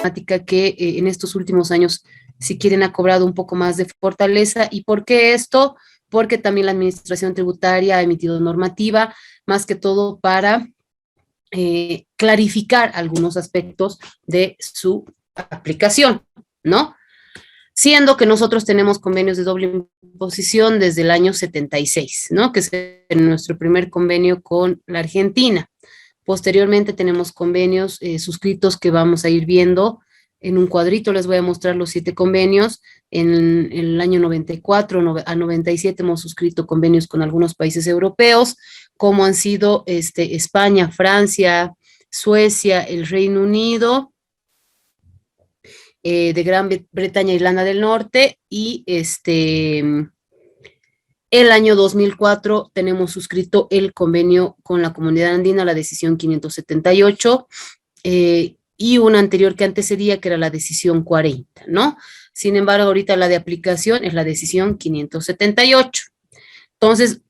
temática que en estos últimos años, si quieren, ha cobrado un poco más de fortaleza. ¿Y por qué esto? Porque también la administración tributaria ha emitido normativa, más que todo para clarificar algunos aspectos de su aplicación, ¿no? Siendo que nosotros tenemos convenios de doble imposición desde el año 76, ¿no? Que es nuestro primer convenio con la Argentina. Posteriormente tenemos convenios suscritos que vamos a ir viendo en un cuadrito. Les voy a mostrar los 7 convenios. En el año 94 a 97 hemos suscrito convenios con algunos países europeos, como han sido España, Francia, Suecia, el Reino Unido, de Gran Bretaña, Irlanda del Norte, y el año 2004 tenemos suscrito el convenio con la Comunidad Andina, la decisión 578, y una anterior que antecedía, que era la decisión 40, ¿no? Sin embargo, ahorita la de aplicación es la decisión 578. Entonces,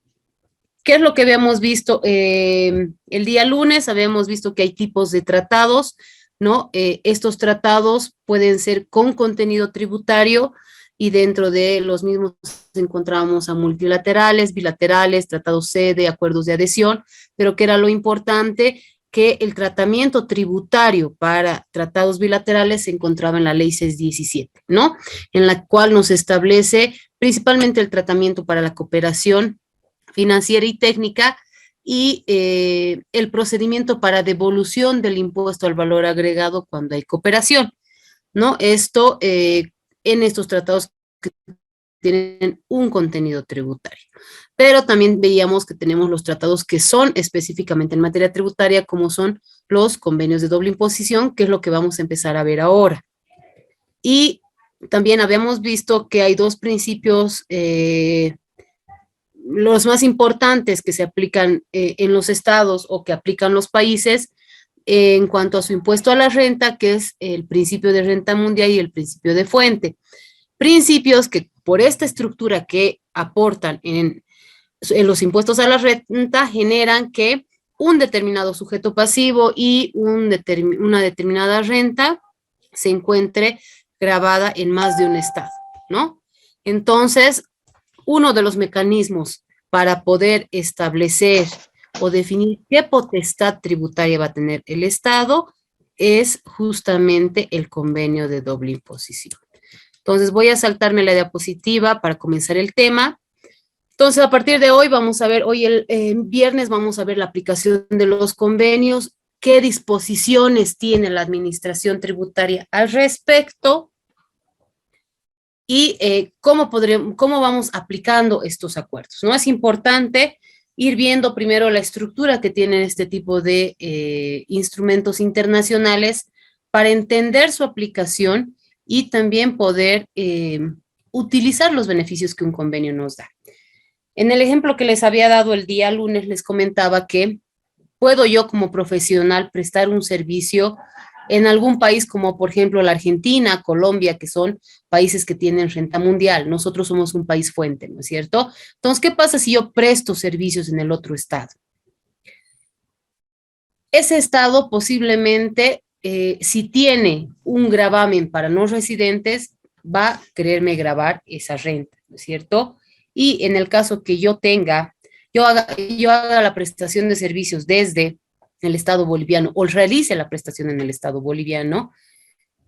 ¿qué es lo que habíamos visto? El día lunes habíamos visto que hay tipos de tratados, ¿no? Estos tratados pueden ser con contenido tributario, y dentro de los mismos encontramos a multilaterales, bilaterales, tratados sede, acuerdos de adhesión, pero que era lo importante, que el tratamiento tributario para tratados bilaterales se encontraba en la ley 617, ¿no? En la cual nos establece principalmente el tratamiento para la cooperación financiera y técnica, y el procedimiento para devolución del impuesto al valor agregado cuando hay cooperación, ¿no? Esto en estos tratados que tienen un contenido tributario. Pero también veíamos que tenemos los tratados que son específicamente en materia tributaria, como son los convenios de doble imposición, que es lo que vamos a empezar a ver ahora. Y también habíamos visto que hay 2 principios, los más importantes que se aplican en los estados o que aplican los países en cuanto a su impuesto a la renta, que es el principio de renta mundial y el principio de fuente. Principios que por esta estructura que aportan en los impuestos a la renta generan que un determinado sujeto pasivo y una determinada renta se encuentre grabada en más de un estado, ¿no? Entonces, uno de los mecanismos para poder establecer o definir qué potestad tributaria va a tener el Estado es justamente el convenio de doble imposición. Entonces voy a saltarme la diapositiva para comenzar el tema. Entonces, a partir de hoy vamos a ver, hoy el viernes vamos a ver la aplicación de los convenios, qué disposiciones tiene la administración tributaria al respecto, y cómo vamos aplicando estos acuerdos, ¿no? Es importante ir viendo primero la estructura que tienen este tipo de instrumentos internacionales para entender su aplicación y también poder utilizar los beneficios que un convenio nos da. En el ejemplo que les había dado el día lunes, les comentaba que puedo yo como profesional prestar un servicio en algún país como por ejemplo la Argentina, Colombia, que son países que tienen renta mundial. Nosotros somos un país fuente, ¿no es cierto? Entonces, ¿qué pasa si yo presto servicios en el otro estado? Ese estado posiblemente, si tiene un gravamen para no residentes, va a quererme gravar esa renta, ¿no es cierto? Y en el caso que yo haga la prestación de servicios desde el Estado boliviano o realice la prestación en el Estado boliviano,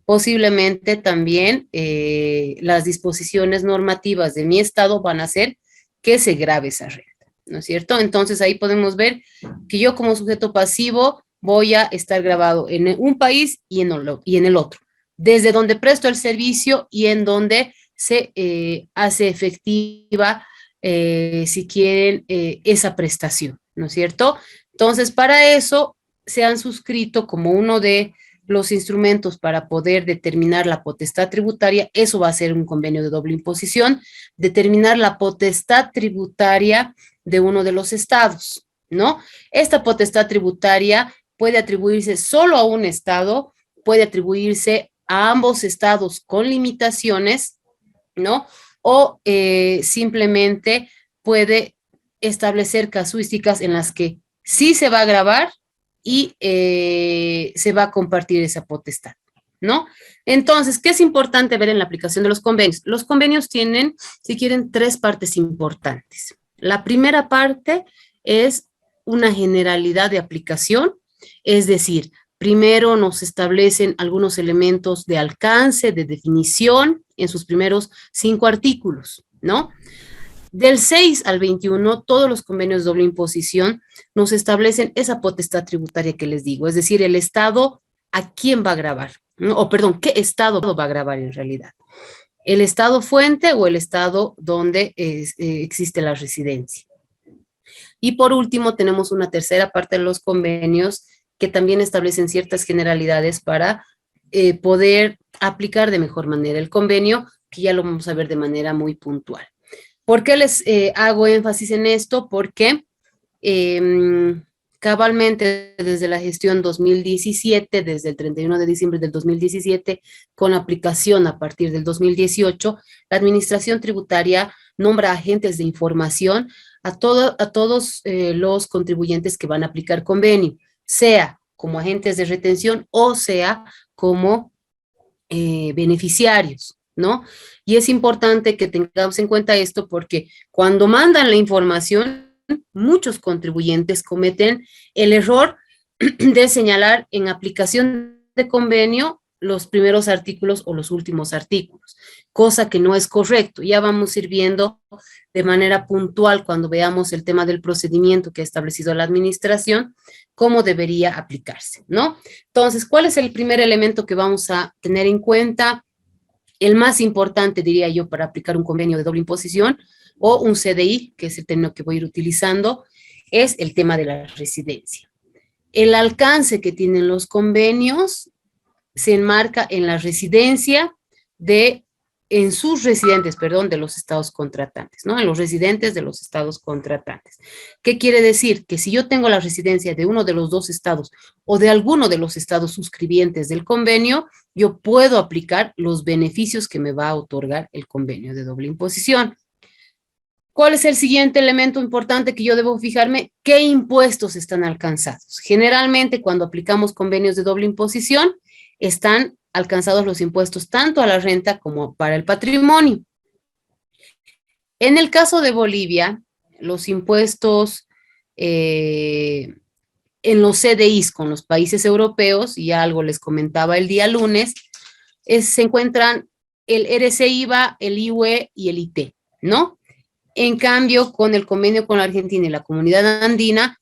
posiblemente también las disposiciones normativas de mi Estado van a hacer que se grave esa renta, ¿no es cierto? Entonces ahí podemos ver que yo como sujeto pasivo voy a estar grabado en un país y en el otro, desde donde presto el servicio y en donde se hace efectiva, si quieren, esa prestación, ¿no es cierto? Entonces, para eso se han suscrito como uno de los instrumentos para poder determinar la potestad tributaria. Eso va a ser un convenio de doble imposición, determinar la potestad tributaria de uno de los estados, ¿no? Esta potestad tributaria puede atribuirse solo a un estado, puede atribuirse a ambos estados con limitaciones, ¿no? O simplemente puede establecer casuísticas en las que sí se va a grabar y se va a compartir esa potestad, ¿no? Entonces, ¿qué es importante ver en la aplicación de los convenios? Los convenios tienen, si quieren, tres partes importantes. La primera parte es una generalidad de aplicación, es decir, primero nos establecen algunos elementos de alcance, de definición, en sus primeros 5 artículos, ¿no? Del 6 al 21, todos los convenios de doble imposición nos establecen esa potestad tributaria que les digo, es decir, el Estado a quién va a gravar, ¿no? O perdón, qué Estado va a gravar en realidad. El Estado fuente o el Estado donde existe la residencia. Y por último, tenemos una tercera parte de los convenios que también establecen ciertas generalidades para poder aplicar de mejor manera el convenio, que ya lo vamos a ver de manera muy puntual. ¿Por qué les hago énfasis en esto? Porque cabalmente desde la gestión 2017, desde el 31 de diciembre del 2017, con aplicación a partir del 2018, la Administración Tributaria nombra agentes de información a todos los contribuyentes que van a aplicar convenio, sea como agentes de retención o sea como beneficiarios, ¿no? Y es importante que tengamos en cuenta esto porque cuando mandan la información, muchos contribuyentes cometen el error de señalar en aplicación de convenio los primeros artículos o los últimos artículos, cosa que no es correcto. Ya vamos a ir viendo de manera puntual cuando veamos el tema del procedimiento que ha establecido la administración, cómo debería aplicarse, ¿no? Entonces, ¿cuál es el primer elemento que vamos a tener en cuenta? El más importante, diría yo, para aplicar un convenio de doble imposición o un CDI, que es el término que voy a ir utilizando, es el tema de la residencia. El alcance que tienen los convenios se enmarca en la residencia en sus residentes, perdón, de los estados contratantes, ¿no? En los residentes de los estados contratantes. ¿Qué quiere decir? Que si yo tengo la residencia de uno de los dos estados o de alguno de los estados suscribientes del convenio, yo puedo aplicar los beneficios que me va a otorgar el convenio de doble imposición. ¿Cuál es el siguiente elemento importante que yo debo fijarme? ¿Qué impuestos están alcanzados? Generalmente, cuando aplicamos convenios de doble imposición, están alcanzados los impuestos tanto a la renta como para el patrimonio. En el caso de Bolivia, los impuestos en los CDIs con los países europeos, y algo les comentaba el día lunes, se encuentran el RC-IVA, el IUE y el IT, ¿no? En cambio, con el convenio con la Argentina y la Comunidad Andina,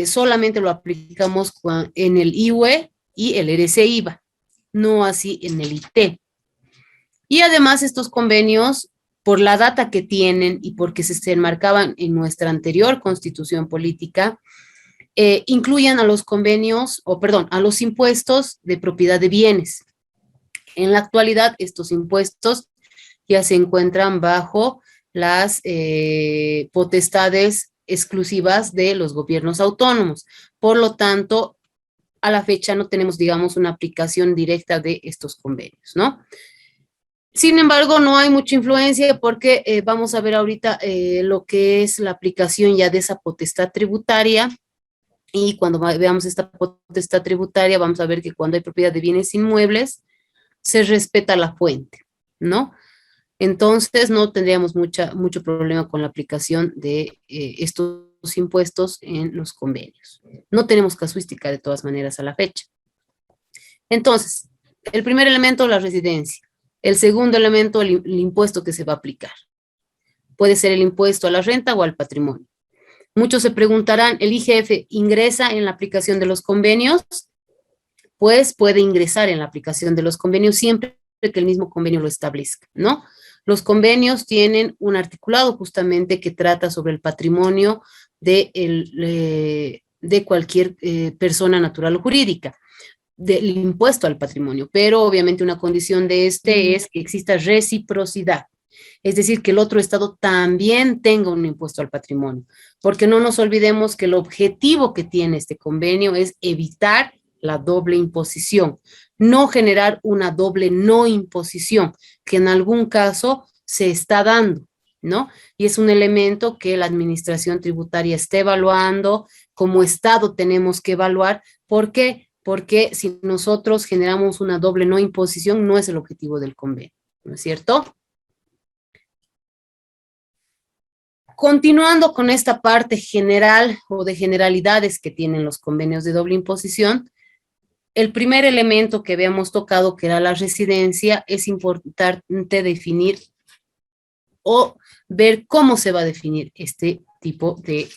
solamente lo aplicamos en el IUE y el RC-IVA, no así en el IT. Y además estos convenios, por la data que tienen y porque se enmarcaban en nuestra anterior constitución política, incluyen a los convenios, a los impuestos de propiedad de bienes. En la actualidad, estos impuestos ya se encuentran bajo las potestades exclusivas de los gobiernos autónomos. Por lo tanto, a la fecha no tenemos, digamos, una aplicación directa de estos convenios, ¿no? Sin embargo, no hay mucha influencia porque vamos a ver ahorita lo que es la aplicación ya de esa potestad tributaria, y cuando veamos esta potestad tributaria vamos a ver que cuando hay propiedad de bienes inmuebles se respeta la fuente, ¿no? Entonces no tendríamos mucho problema con la aplicación de estos impuestos en los convenios. No tenemos casuística de todas maneras a la fecha. Entonces, el primer elemento, la residencia. El segundo elemento, el impuesto que se va a aplicar. Puede ser el impuesto a la renta o al patrimonio. Muchos se preguntarán, ¿el IGF ingresa en la aplicación de los convenios? Pues puede ingresar en la aplicación de los convenios siempre que el mismo convenio lo establezca, ¿no? Los convenios tienen un articulado justamente que trata sobre el patrimonio de cualquier persona natural o jurídica, del impuesto al patrimonio, pero obviamente una condición de es que exista reciprocidad, es decir, que el otro estado también tenga un impuesto al patrimonio, porque no nos olvidemos que el objetivo que tiene este convenio es evitar la doble imposición, no generar una doble no imposición, que en algún caso se está dando, ¿no? Y es un elemento que la administración tributaria está evaluando, como Estado tenemos que evaluar. ¿Por qué? porque si nosotros generamos una doble no imposición, no es el objetivo del convenio, ¿no es cierto? Continuando con esta parte general o de generalidades que tienen los convenios de doble imposición, el primer elemento que habíamos tocado, que era la residencia, es importante definir o ver cómo se va a definir este tipo de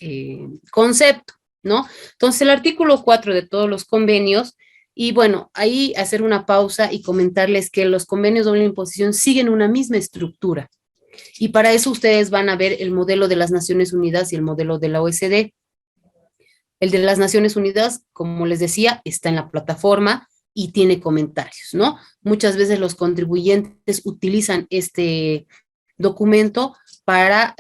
concepto, ¿no? Entonces, el artículo 4 de todos los convenios, y bueno, ahí hacer una pausa y comentarles que los convenios de doble imposición siguen una misma estructura, y para eso ustedes van a ver el modelo de las Naciones Unidas y el modelo de la OECD. El de las Naciones Unidas, como les decía, está en la plataforma y tiene comentarios, ¿no? Muchas veces los contribuyentes utilizan este documento para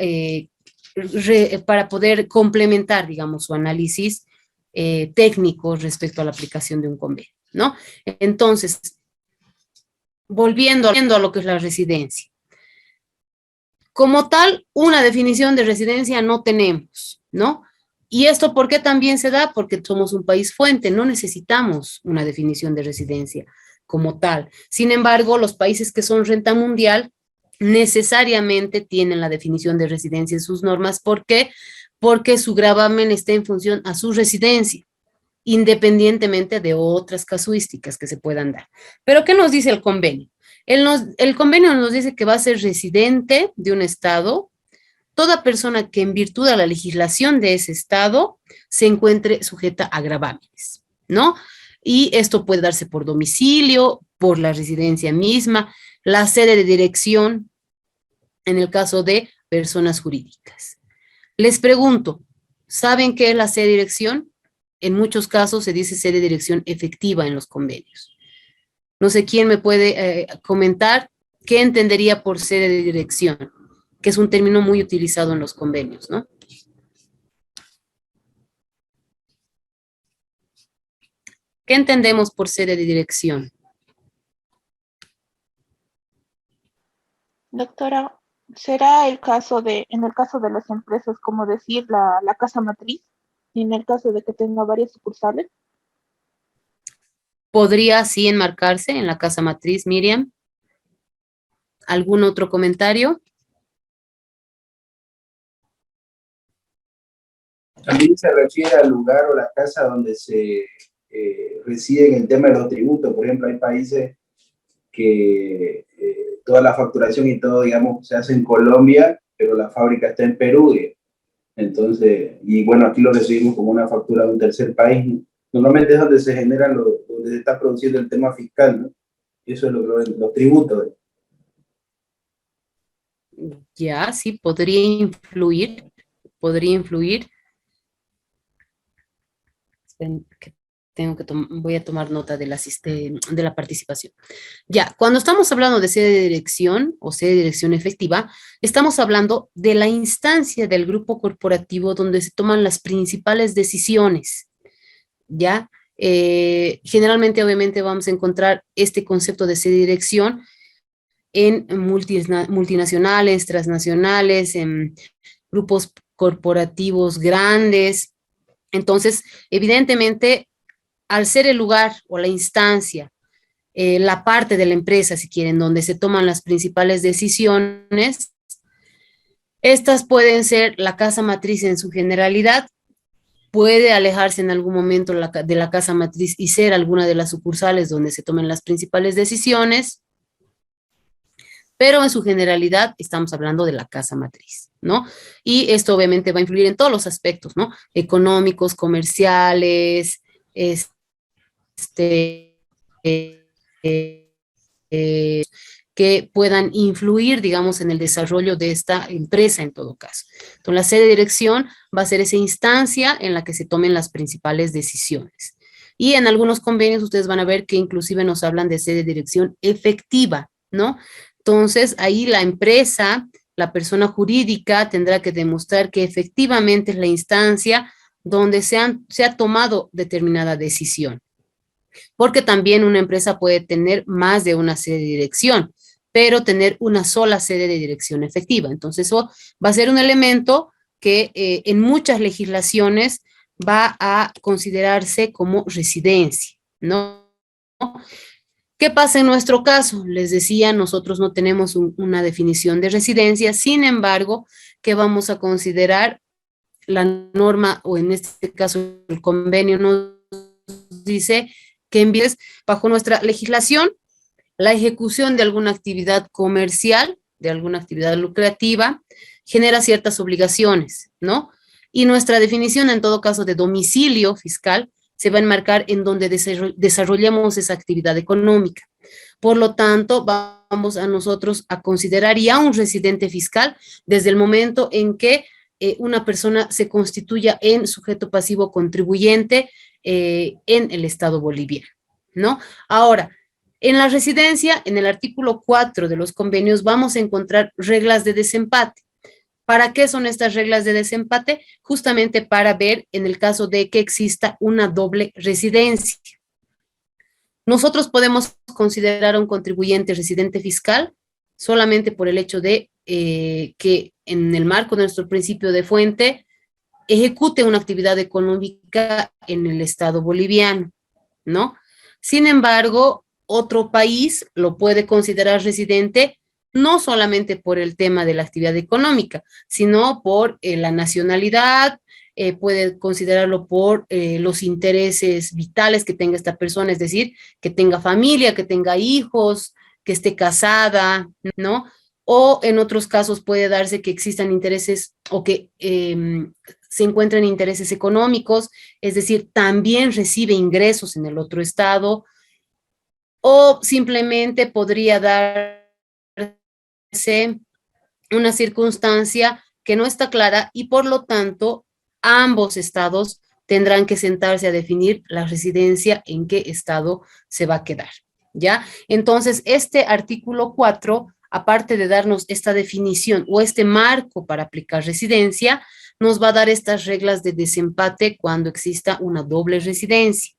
poder complementar, digamos, su análisis técnico respecto a la aplicación de un convenio, ¿no? Entonces, volviendo a lo que es la residencia. Como tal, una definición de residencia no tenemos, ¿no? ¿Y esto por qué también se da? Porque somos un país fuente, no necesitamos una definición de residencia como tal. Sin embargo, los países que son renta mundial necesariamente tienen la definición de residencia en sus normas. ¿Por qué? Porque su gravamen está en función a su residencia, independientemente de otras casuísticas que se puedan dar. Pero, ¿qué nos dice el convenio? El convenio nos dice que va a ser residente de un estado toda persona que en virtud de la legislación de ese estado se encuentre sujeta a gravámenes, ¿no? Y esto puede darse por domicilio, por la residencia misma, la sede de dirección, en el caso de personas jurídicas. Les pregunto, ¿saben qué es la sede de dirección? En muchos casos se dice sede de dirección efectiva en los convenios. No sé quién me puede comentar qué entendería por sede de dirección, que es un término muy utilizado en los convenios, ¿no? ¿Qué entendemos por sede de dirección? Doctora, ¿será el caso en el caso de las empresas, como decir, la casa matriz, y en el caso de que tenga varias sucursales? ¿Podría así enmarcarse en la casa matriz, Miriam? ¿Algún otro comentario? También se refiere al lugar o la casa donde se reside en el tema de los tributos. Por ejemplo, hay países que toda la facturación y todo, digamos, se hace en Colombia, pero la fábrica está en Perú. Entonces, y bueno, aquí lo recibimos como una factura de un tercer país. Normalmente es donde se generan, donde se está produciendo el tema fiscal, ¿no? Y eso es los tributos. Ya, sí, podría influir, podría influir. Voy a tomar nota de la participación. Ya, cuando estamos hablando de sede de dirección o sede de dirección efectiva, estamos hablando de la instancia del grupo corporativo donde se toman las principales decisiones, ¿ya? Generalmente, obviamente, vamos a encontrar este concepto de sede de dirección en multinacionales, transnacionales, en grupos corporativos grandes. Entonces, evidentemente, al ser el lugar o la instancia, la parte de la empresa, si quieren, donde se toman las principales decisiones, estas pueden ser la casa matriz en su generalidad, puede alejarse en algún momento de la casa matriz y ser alguna de las sucursales donde se tomen las principales decisiones, pero en su generalidad estamos hablando de la casa matriz, ¿no? Y esto obviamente va a influir en todos los aspectos, ¿no? Económicos, comerciales, este, eh, eh, que puedan influir, digamos, en el desarrollo de esta empresa en todo caso. Entonces, la sede de dirección va a ser esa instancia en la que se tomen las principales decisiones. Y en algunos convenios ustedes van a ver que inclusive nos hablan de sede de dirección efectiva, ¿no? Entonces, ahí la empresa, la persona jurídica tendrá que demostrar que efectivamente es la instancia donde se ha tomado determinada decisión. Porque también una empresa puede tener más de una sede de dirección, pero tener una sola sede de dirección efectiva. Entonces, eso va a ser un elemento que en muchas legislaciones va a considerarse como residencia, ¿no? ¿Qué pasa en nuestro caso? Les decía, nosotros no tenemos una definición de residencia, sin embargo, ¿qué vamos a considerar? La norma, o en este caso el convenio, nos dice que en vez, bajo nuestra legislación, la ejecución de alguna actividad comercial, de alguna actividad lucrativa, genera ciertas obligaciones, ¿no? Y nuestra definición, en todo caso, de domicilio fiscal, se va a enmarcar en donde desarrollemos esa actividad económica. Por lo tanto, vamos a nosotros a considerar ya un residente fiscal desde el momento en que una persona se constituya en sujeto pasivo contribuyente en el Estado boliviano, ¿no? Ahora, en la residencia, en el artículo 4 de los convenios, vamos a encontrar reglas de desempate. ¿Para qué son estas reglas de desempate? Justamente para ver en el caso de que exista una doble residencia. Nosotros podemos considerar a un contribuyente residente fiscal solamente por el hecho de que en el marco de nuestro principio de fuente ejecute una actividad económica en el Estado boliviano, ¿no? Sin embargo, otro país lo puede considerar residente no solamente por el tema de la actividad económica, sino por la nacionalidad, puede considerarlo por los intereses vitales que tenga esta persona, es decir, que tenga familia, que tenga hijos, que esté casada, ¿no? O en otros casos puede darse que existan intereses o que se encuentren intereses económicos, es decir, también recibe ingresos en el otro estado, o simplemente podría darse una circunstancia que no está clara y por lo tanto ambos estados tendrán que sentarse a definir la residencia en qué estado se va a quedar, ¿ya? Entonces, este artículo 4, aparte de darnos esta definición o este marco para aplicar residencia, nos va a dar estas reglas de desempate cuando exista una doble residencia.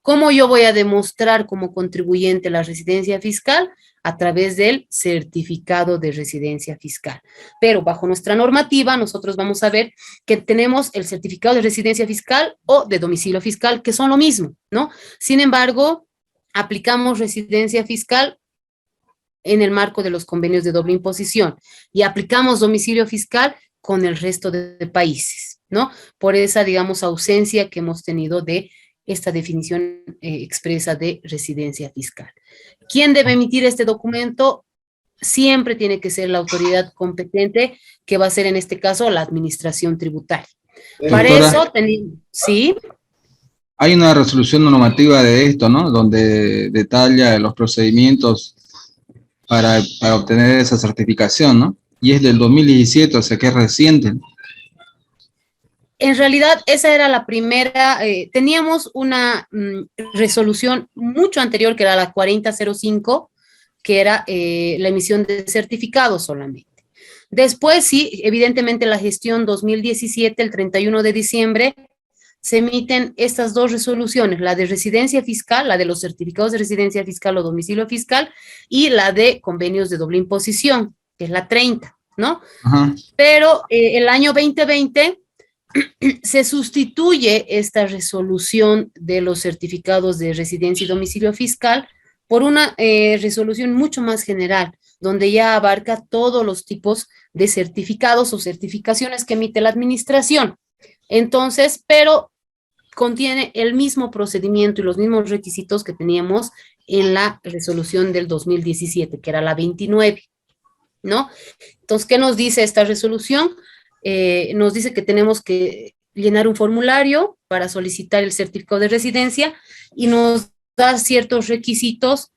¿Cómo yo voy a demostrar como contribuyente la residencia fiscal? A través del certificado de residencia fiscal. Pero bajo nuestra normativa, nosotros vamos a ver que tenemos el certificado de residencia fiscal o de domicilio fiscal, que son lo mismo, ¿no? Sin embargo, aplicamos residencia fiscal en el marco de los convenios de doble imposición y aplicamos domicilio fiscal con el resto de países, ¿no? Por esa, digamos, ausencia que hemos tenido de esta definición expresa de residencia fiscal. ¿Quién debe emitir este documento? Siempre tiene que ser la autoridad competente, que va a ser en este caso la administración tributaria. Para eso, sí. Hay una resolución normativa de esto, ¿no? Donde detalla los procedimientos para obtener esa certificación, ¿no? Y es del 2017, o sea que es reciente. En realidad, esa era la primera, teníamos una resolución mucho anterior, que era la 4005, que era la emisión de certificados solamente. Después, sí, evidentemente la gestión 2017, el 31 de diciembre, se emiten estas dos resoluciones, la de residencia fiscal, la de los certificados de residencia fiscal o domicilio fiscal, y la de convenios de doble imposición, que es la 30, ¿no? Ajá. Pero el año 2020 se sustituye esta resolución de los certificados de residencia y domicilio fiscal por una resolución mucho más general, donde ya abarca todos los tipos de certificados o certificaciones que emite la administración. Entonces, pero contiene el mismo procedimiento y los mismos requisitos que teníamos en la resolución del 2017, que era la 29, ¿no? Entonces, ¿qué nos dice esta resolución? Nos dice que tenemos que llenar un formulario para solicitar el certificado de residencia y nos da ciertos requisitos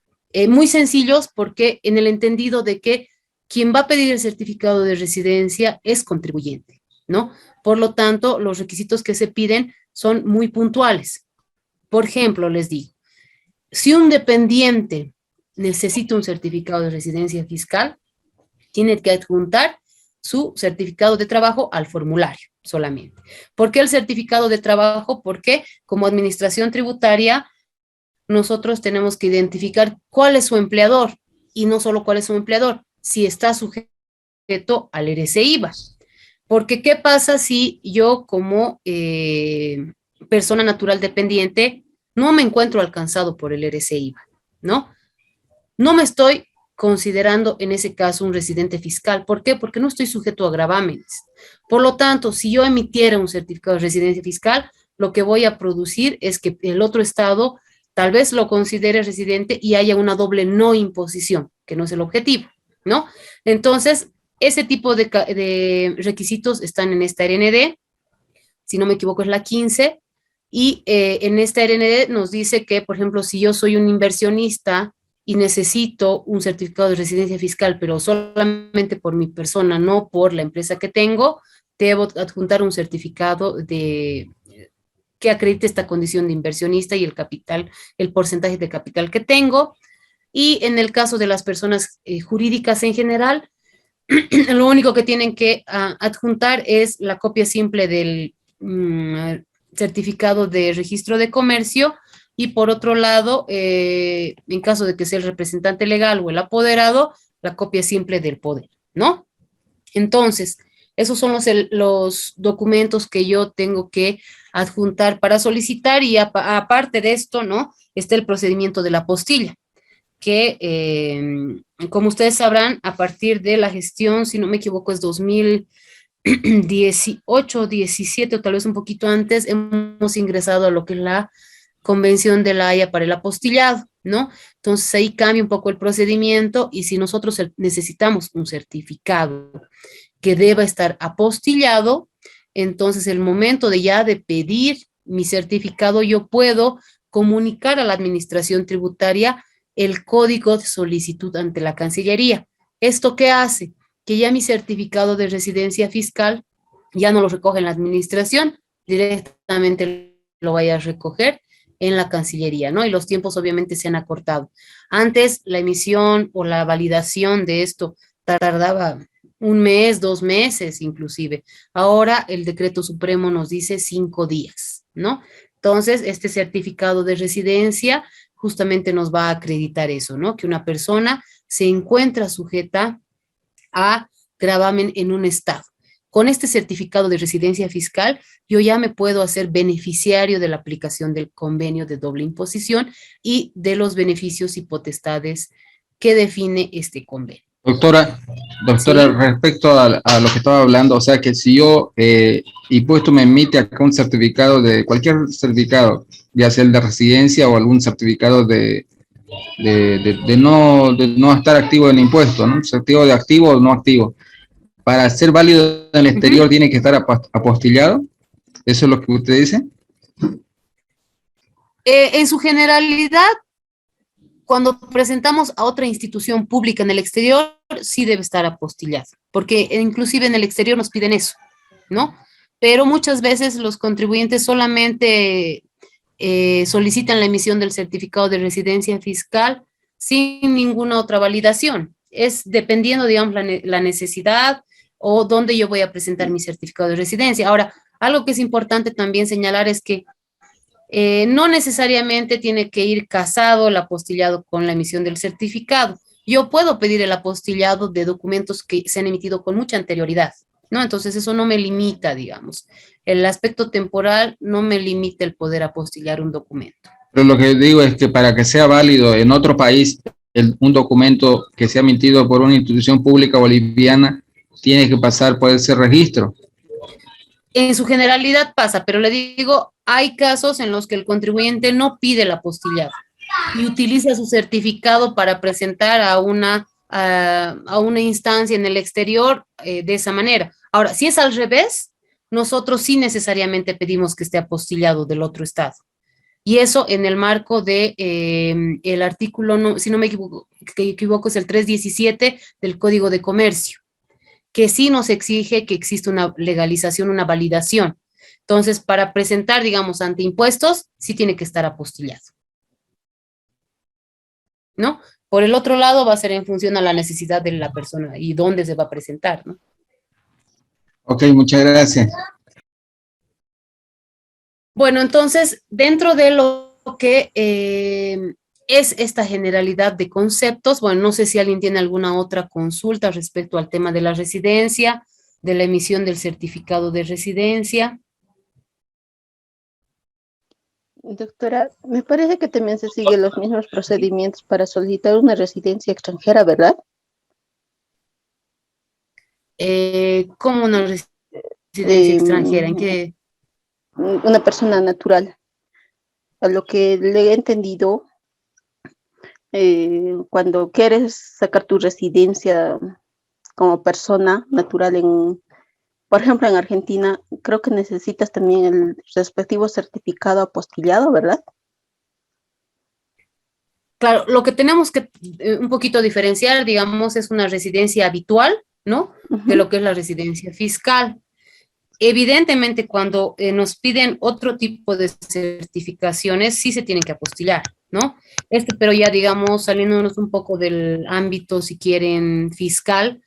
muy sencillos, porque en el entendido de que quien va a pedir el certificado de residencia es contribuyente, ¿no? Por lo tanto, los requisitos que se piden son muy puntuales. Por ejemplo, les digo, si un dependiente necesita un certificado de residencia fiscal, tiene que adjuntar su certificado de trabajo al formulario solamente. ¿Por qué el certificado de trabajo? Porque como administración tributaria nosotros tenemos que identificar cuál es su empleador, y no solo cuál es su empleador, si está sujeto al RC-IVA. Porque ¿qué pasa si yo como persona natural dependiente no me encuentro alcanzado por el RC-IVA, ¿no? No me estoy considerando en ese caso un residente fiscal. ¿Por qué? Porque no estoy sujeto a gravámenes. Por lo tanto, si yo emitiera un certificado de residencia fiscal, lo que voy a producir es que el otro estado tal vez lo considere residente y haya una doble no imposición, que no es el objetivo, ¿no? Entonces, ese tipo de requisitos están en esta RND, si no me equivoco es la 15, y en esta RND nos dice que, por ejemplo, si yo soy un inversionista y necesito un certificado de residencia fiscal, pero solamente por mi persona, no por la empresa que tengo, debo adjuntar un certificado que acredite esta condición de inversionista y el capital, el porcentaje de capital que tengo. Y en el caso de las personas jurídicas en general, lo único que tienen que adjuntar es la copia simple del certificado de registro de comercio y por otro lado, en caso de que sea el representante legal o el apoderado, la copia simple del poder, ¿no? Entonces, esos son los documentos que yo tengo que adjuntar para solicitar y aparte de esto, ¿no? Está el procedimiento de la apostilla, que como ustedes sabrán, a partir de la gestión, si no me equivoco, es 2018, 17 o tal vez un poquito antes, hemos ingresado a lo que es la Convención de la Haya para el apostillado, ¿no? Entonces ahí cambia un poco el procedimiento y si nosotros necesitamos un certificado que deba estar apostillado, entonces el momento de pedir mi certificado, yo puedo comunicar a la administración tributaria el código de solicitud ante la Cancillería. ¿Esto qué hace? Que ya mi certificado de residencia fiscal ya no lo recoge en la administración, directamente lo vaya a recoger en la Cancillería, ¿no? Y los tiempos obviamente se han acortado. Antes la emisión o la validación de esto tardaba 1 mes, 2 meses inclusive. Ahora el decreto supremo nos dice 5 días, ¿no? Entonces, este certificado de residencia justamente nos va a acreditar eso, ¿no? Que una persona se encuentra sujeta a gravamen en un estado. Con este certificado de residencia fiscal, yo ya me puedo hacer beneficiario de la aplicación del convenio de doble imposición y de los beneficios y potestades que define este convenio. Doctora, ¿Sí? respecto a lo que estaba hablando, o sea que si yo impuesto me emite acá un certificado de cualquier certificado, ya sea el de residencia o algún certificado de no estar activo en impuesto, ¿no? Certificado de activo o no activo. Para ser válido en el exterior tiene que estar apostillado. ¿Eso es lo que usted dice? En su generalidad, cuando presentamos a otra institución pública en el exterior, sí debe estar apostillado, porque inclusive en el exterior nos piden eso, ¿no? Pero muchas veces los contribuyentes solamente solicitan la emisión del certificado de residencia fiscal sin ninguna otra validación. Es dependiendo, digamos, la necesidad o dónde yo voy a presentar mi certificado de residencia. Ahora, algo que es importante también señalar es que no necesariamente tiene que ir casado el apostillado con la emisión del certificado. Yo puedo pedir el apostillado de documentos que se han emitido con mucha anterioridad, ¿no? Entonces eso no me limita, digamos. El aspecto temporal no me limita el poder apostillar un documento. Pero lo que digo es que para que sea válido en otro país, un documento que sea emitido por una institución pública boliviana tiene que pasar por ese registro. En su generalidad pasa, pero le digo, hay casos en los que el contribuyente no pide el apostillado y utiliza su certificado para presentar a una instancia en el exterior de esa manera. Ahora, si es al revés, nosotros sí necesariamente pedimos que esté apostillado del otro estado. Y eso en el marco de el artículo, no, si no me equivoco, es el 317 del Código de Comercio, que sí nos exige que exista una legalización, una validación. Entonces, para presentar, digamos, ante impuestos, sí tiene que estar apostillado, ¿no? Por el otro lado, va a ser en función a la necesidad de la persona y dónde se va a presentar, ¿no? Ok, muchas gracias. Bueno, entonces, dentro de lo que es esta generalidad de conceptos, bueno, no sé si alguien tiene alguna otra consulta respecto al tema de la residencia, de la emisión del certificado de residencia. Doctora, me parece que también se siguen los mismos procedimientos para solicitar una residencia extranjera, ¿verdad? Como una residencia Eh, extranjera, ¿en qué? una persona natural. A lo que le he entendido, cuando quieres sacar tu residencia como persona natural por ejemplo, en Argentina, creo que necesitas también el respectivo certificado apostillado, ¿verdad? Claro, lo que tenemos que un poquito diferenciar, digamos, es una residencia habitual, ¿no? De lo que es la residencia fiscal. Evidentemente, cuando nos piden otro tipo de certificaciones, sí se tienen que apostillar, ¿no? Pero ya, digamos, saliéndonos un poco del ámbito, si quieren, fiscal,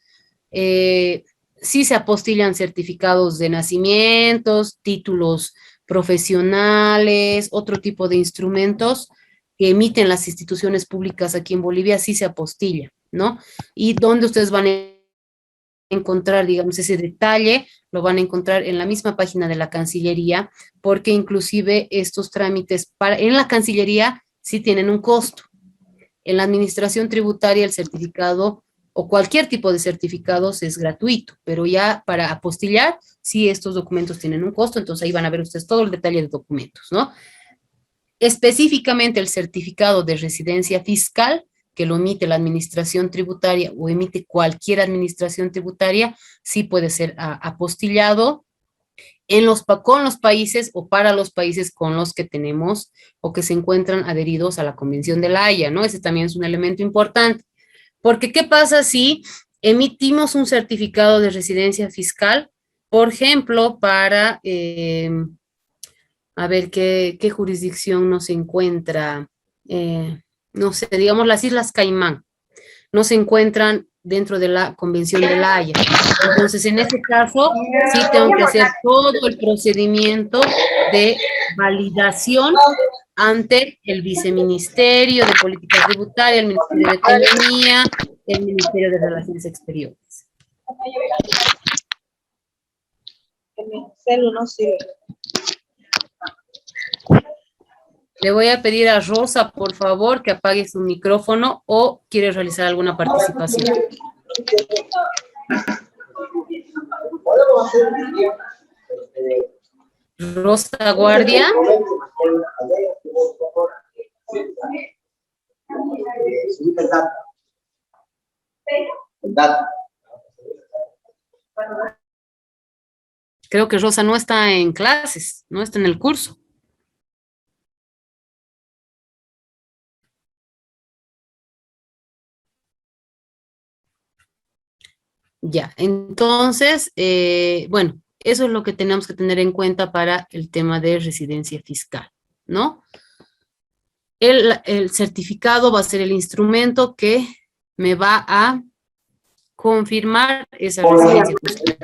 sí se apostillan certificados de nacimientos, títulos profesionales, otro tipo de instrumentos que emiten las instituciones públicas aquí en Bolivia, sí se apostilla, ¿no? Y donde ustedes van a encontrar, digamos, ese detalle, lo van a encontrar en la misma página de la Cancillería, porque inclusive estos trámites en la Cancillería sí tienen un costo. En la administración tributaria el certificado o cualquier tipo de certificados es gratuito, pero ya para apostillar, sí estos documentos tienen un costo, entonces ahí van a ver ustedes todo el detalle de documentos, ¿no? Específicamente el certificado de residencia fiscal, que lo emite la administración tributaria o emite cualquier administración tributaria, sí puede ser apostillado con los países o para los países con los que tenemos o que se encuentran adheridos a la Convención de la Haya, ¿no? Ese también es un elemento importante. Porque, ¿qué pasa si emitimos un certificado de residencia fiscal, por ejemplo, para, a ver, ¿qué jurisdicción nos encuentra? No sé, digamos las Islas Caimán, no se encuentran dentro de la Convención de la Haya. Entonces, en este caso, sí tengo que hacer todo el procedimiento de validación ante el Viceministerio de Política Tributaria, el Ministerio de Economía, el Ministerio de Relaciones Exteriores. Le voy a pedir a Rosa, por favor, que apague su micrófono o quiere realizar alguna participación. Rosa Guardia. Creo que Rosa no está en clases, no está en el curso. Ya, entonces, bueno, eso es lo que tenemos que tener en cuenta para el tema de residencia fiscal, ¿no? El certificado va a ser el instrumento que me va a confirmar esa residencia fiscal.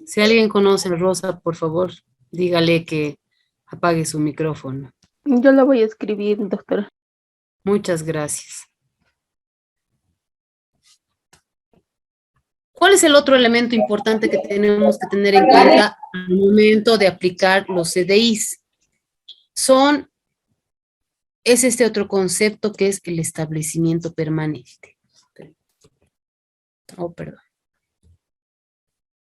Si alguien conoce a Rosa, por favor, dígale que apague su micrófono. Yo la voy a escribir, doctora. Muchas gracias. ¿Cuál es el otro elemento importante que tenemos que tener en cuenta al momento de aplicar los CDIs? Es este otro concepto que es el establecimiento permanente. Oh, perdón.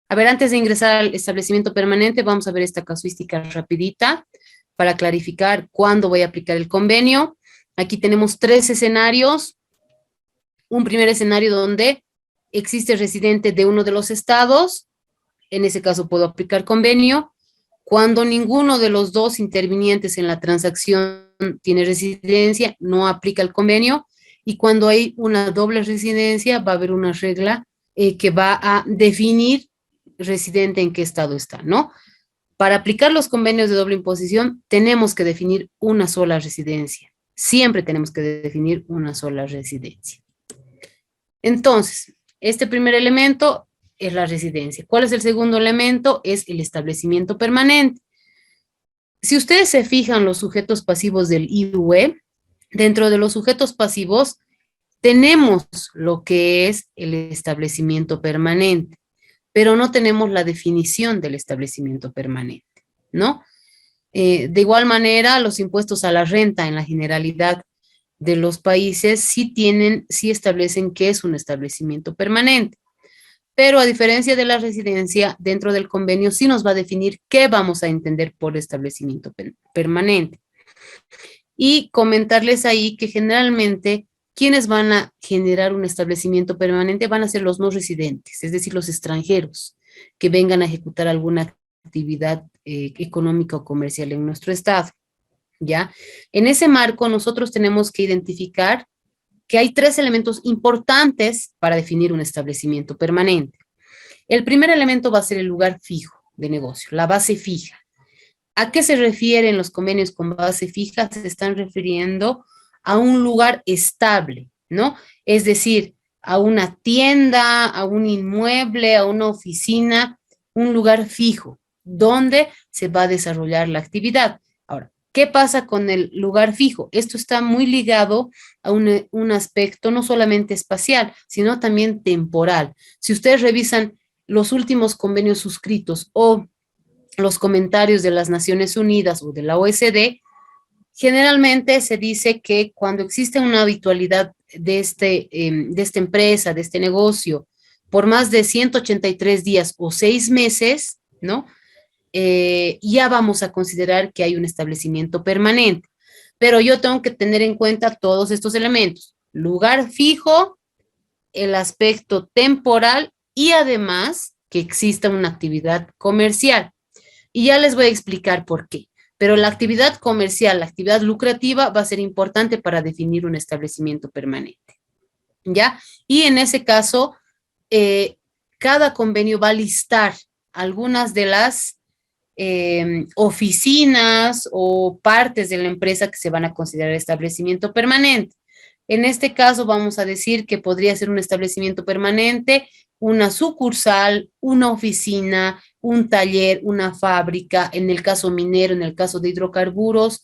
A ver, antes de ingresar al establecimiento permanente, vamos a ver esta casuística rapidita para clarificar cuándo voy a aplicar el convenio. Aquí tenemos 3 escenarios. Un primer escenario donde existe residente de uno de los estados, en ese caso puedo aplicar convenio. Cuando ninguno de los dos intervinientes en la transacción tiene residencia, no aplica el convenio. Y cuando hay una doble residencia, va a haber una regla que va a definir residente en qué estado está, ¿no? Para aplicar los convenios de doble imposición, tenemos que definir una sola residencia. Siempre tenemos que definir una sola residencia. Entonces, este primer elemento es la residencia. ¿Cuál es el segundo elemento? Es el establecimiento permanente. Si ustedes se fijan los sujetos pasivos del IUE, dentro de los sujetos pasivos tenemos lo que es el establecimiento permanente. pero no tenemos la definición del establecimiento permanente, ¿no? De igual manera, los impuestos a la renta en la generalidad de los países sí establecen qué es un establecimiento permanente. Pero a diferencia de la residencia, dentro del convenio sí nos va a definir qué vamos a entender por establecimiento permanente. Y comentarles ahí que generalmente quienes van a generar un establecimiento permanente van a ser los no residentes, es decir, los extranjeros que vengan a ejecutar alguna actividad económica o comercial en nuestro estado, ¿ya? En ese marco nosotros tenemos que identificar que hay 3 elementos importantes para definir un establecimiento permanente. El primer elemento va a ser el lugar fijo de negocio, la base fija. ¿A qué se refieren los convenios con base fija? Se están refiriendo a un lugar estable, ¿no? Es decir, a una tienda, a un inmueble, a una oficina, un lugar fijo, donde se va a desarrollar la actividad. Ahora, ¿qué pasa con el lugar fijo? Esto está muy ligado a un aspecto no solamente espacial, sino también temporal. Si ustedes revisan los últimos convenios suscritos o los comentarios de las Naciones Unidas o de la OECD, generalmente se dice que cuando existe una habitualidad de esta empresa, de este negocio, por más de 183 días o 6 meses, ¿no? Ya vamos a considerar que hay un establecimiento permanente. Pero yo tengo que tener en cuenta todos estos elementos: lugar fijo, el aspecto temporal y además que exista una actividad comercial. Y ya les voy a explicar por qué. Pero la actividad comercial, la actividad lucrativa va a ser importante para definir un establecimiento permanente, ¿ya? Y en ese caso, cada convenio va a listar algunas de las oficinas o partes de la empresa que se van a considerar establecimiento permanente. En este caso vamos a decir que podría ser un establecimiento permanente, una sucursal, una oficina, un taller, una fábrica. En el caso minero, en el caso de hidrocarburos,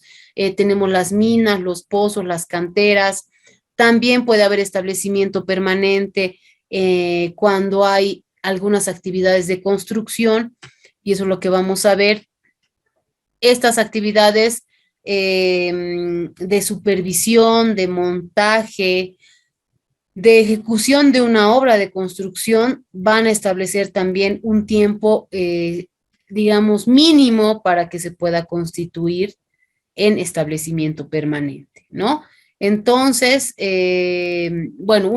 tenemos las minas, los pozos, las canteras. También puede haber establecimiento permanente cuando hay algunas actividades de construcción, y eso es lo que vamos a ver. Estas actividades de supervisión, de montaje, de ejecución de una obra de construcción van a establecer también un tiempo, digamos, mínimo para que se pueda constituir en establecimiento permanente, ¿no? Entonces, bueno,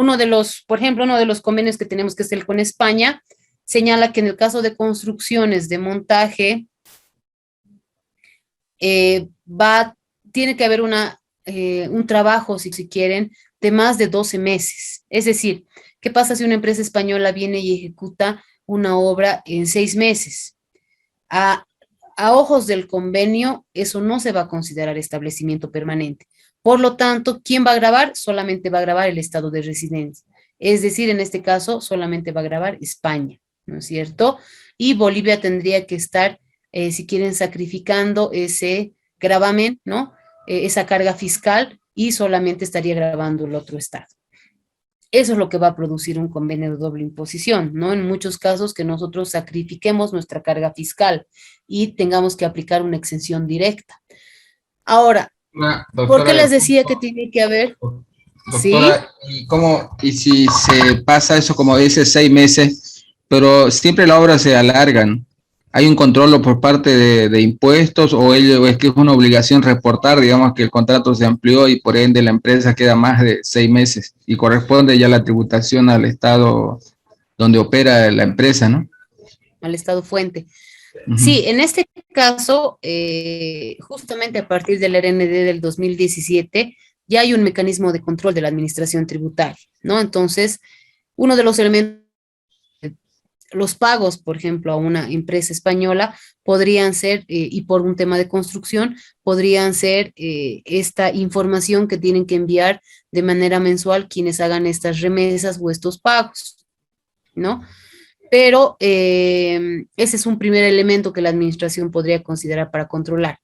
por ejemplo, uno de los convenios que tenemos, que es el con España, señala que en el caso de construcciones de montaje, tiene que haber un trabajo, si quieren, de más de 12 meses. Es decir, ¿qué pasa si una empresa española viene y ejecuta una obra en 6 meses? A ojos del convenio, eso no se va a considerar establecimiento permanente. Por lo tanto, ¿quién va a gravar? Solamente va a gravar el estado de residencia. Es decir, en este caso, solamente va a gravar España, ¿no es cierto? Y Bolivia tendría que estar, si quieren, sacrificando ese gravamen, ¿no? Esa carga fiscal, y solamente estaría grabando el otro estado. Eso es lo que va a producir un convenio de doble imposición, ¿no? En muchos casos que nosotros sacrifiquemos nuestra carga fiscal y tengamos que aplicar una exención directa. Ahora, Doctora, ¿por qué les decía que tiene que haber? Doctora, ¿sí? ¿Y si se pasa eso, como dice, 6 meses, pero siempre las obras se alargan? ¿Hay un control por parte de impuestos o es que es una obligación reportar, digamos, que el contrato se amplió y por ende la empresa queda más de 6 meses y corresponde ya la tributación al estado donde opera la empresa, ¿no? Al estado fuente. Sí, en este caso, justamente a partir del RND del 2017, ya hay un mecanismo de control de la administración tributaria, ¿no? Entonces, uno de los elementos, los pagos, por ejemplo, a una empresa española podrían ser, y por un tema de construcción, podrían ser esta información que tienen que enviar de manera mensual quienes hagan estas remesas o estos pagos, ¿no? Pero ese es un primer elemento que la administración podría considerar para controlar.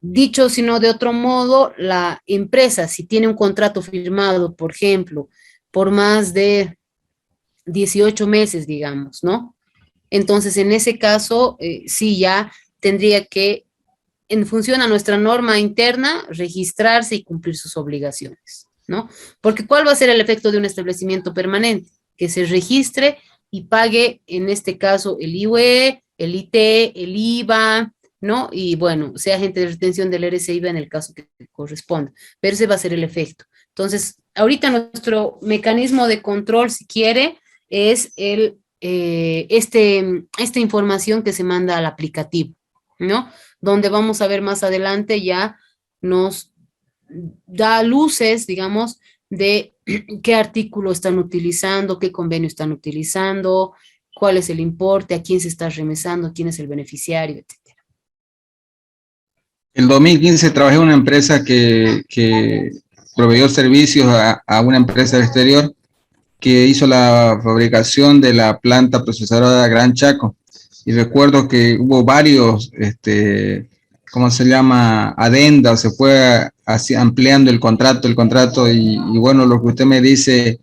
Dicho, sino de otro modo, la empresa, si tiene un contrato firmado, por ejemplo, por más de 18 meses, digamos, ¿no? Entonces, en ese caso, sí ya tendría que, en función a nuestra norma interna, registrarse y cumplir sus obligaciones, ¿no? Porque ¿cuál va a ser el efecto de un establecimiento permanente? Que se registre y pague, en este caso, el IUE, el IT, el IVA, ¿no? Y bueno, sea agente de retención del RCIVA en el caso que corresponda, pero ese va a ser el efecto. Entonces, ahorita nuestro mecanismo de control, si quiere, es esta información que se manda al aplicativo, ¿no? Donde vamos a ver más adelante ya nos da luces, digamos, de qué artículo están utilizando, qué convenio están utilizando, cuál es el importe, a quién se está remesando, quién es el beneficiario, etc. En 2015 trabajé en una empresa que proveyó servicios a una empresa del exterior que hizo la fabricación de la planta procesadora Gran Chaco. Y recuerdo que hubo varios, ¿cómo se llama? Adenda, se fue así ampliando el contrato, y bueno, lo que usted me dice,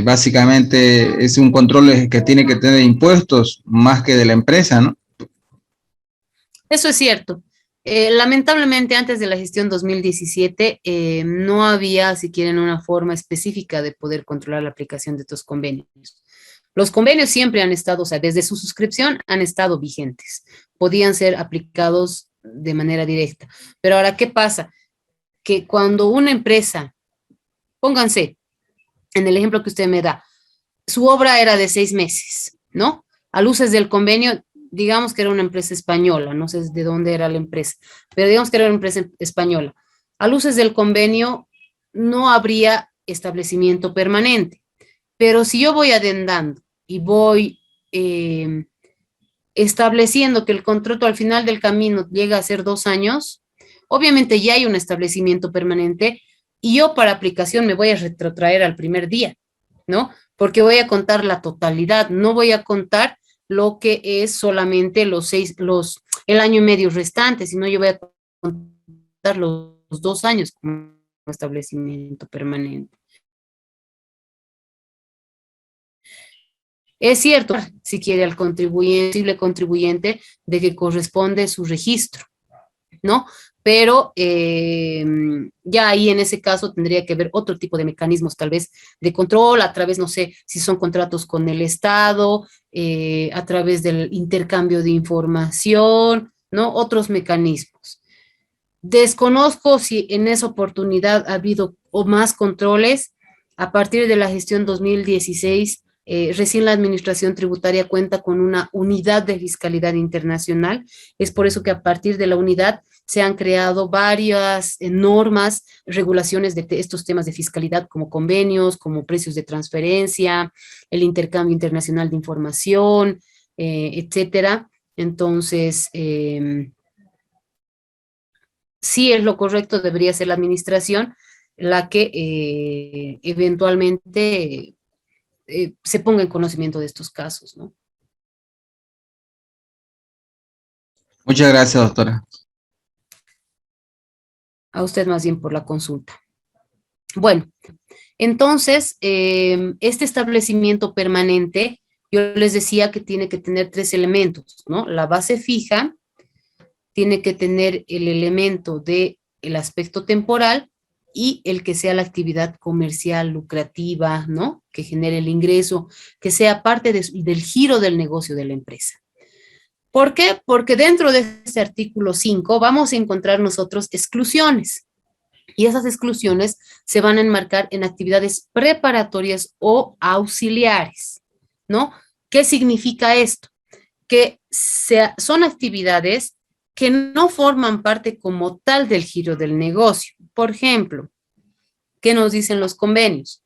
básicamente es un control que tiene que tener impuestos más que de la empresa, ¿no? Eso es cierto. Lamentablemente, antes de la gestión 2017, no había, si quieren, una forma específica de poder controlar la aplicación de estos convenios. Los convenios siempre han estado, o sea, desde su suscripción han estado vigentes. Podían ser aplicados de manera directa. Pero ahora, ¿qué pasa? Que cuando una empresa, pónganse en el ejemplo que usted me da, su obra era de 6 meses, ¿no? A luces del convenio, digamos que era una empresa española, no sé de dónde era la empresa, pero digamos que era una empresa española. A luces del convenio no habría establecimiento permanente, pero si yo voy adendando y voy estableciendo que el contrato al final del camino llega a ser 2 años, obviamente ya hay un establecimiento permanente y yo para aplicación me voy a retrotraer al primer día, ¿no? Porque voy a contar la totalidad, no voy a contar lo que es solamente el año y medio restante, sino yo voy a contar los 2 años como establecimiento permanente. Es cierto, si quiere al posible contribuyente, de que corresponde su registro, ¿no? Pero ya ahí en ese caso tendría que haber otro tipo de mecanismos, tal vez de control, a través, no sé, si son contratos con el Estado, a través del intercambio de información, ¿no? Otros mecanismos. Desconozco si en esa oportunidad ha habido o más controles. A partir de la gestión 2016, recién la Administración Tributaria cuenta con una unidad de fiscalidad internacional. Es por eso que a partir de la unidad se han creado varias normas, regulaciones de estos temas de fiscalidad, como convenios, como precios de transferencia, el intercambio internacional de información, etcétera. Entonces, sí es lo correcto, debería ser la administración la que eventualmente se ponga en conocimiento de estos casos, ¿no? Muchas gracias, doctora. A usted más bien por la consulta. Bueno, entonces, este establecimiento permanente, yo les decía que tiene que tener 3 elementos, ¿no? La base fija, tiene que tener el elemento del aspecto temporal y el que sea la actividad comercial lucrativa, ¿no? Que genere el ingreso, que sea parte del giro del negocio de la empresa. ¿Por qué? Porque dentro de este artículo 5 vamos a encontrar nosotros exclusiones. Y esas exclusiones se van a enmarcar en actividades preparatorias o auxiliares, ¿no? ¿Qué significa esto? Que son actividades que no forman parte como tal del giro del negocio. Por ejemplo, ¿qué nos dicen los convenios?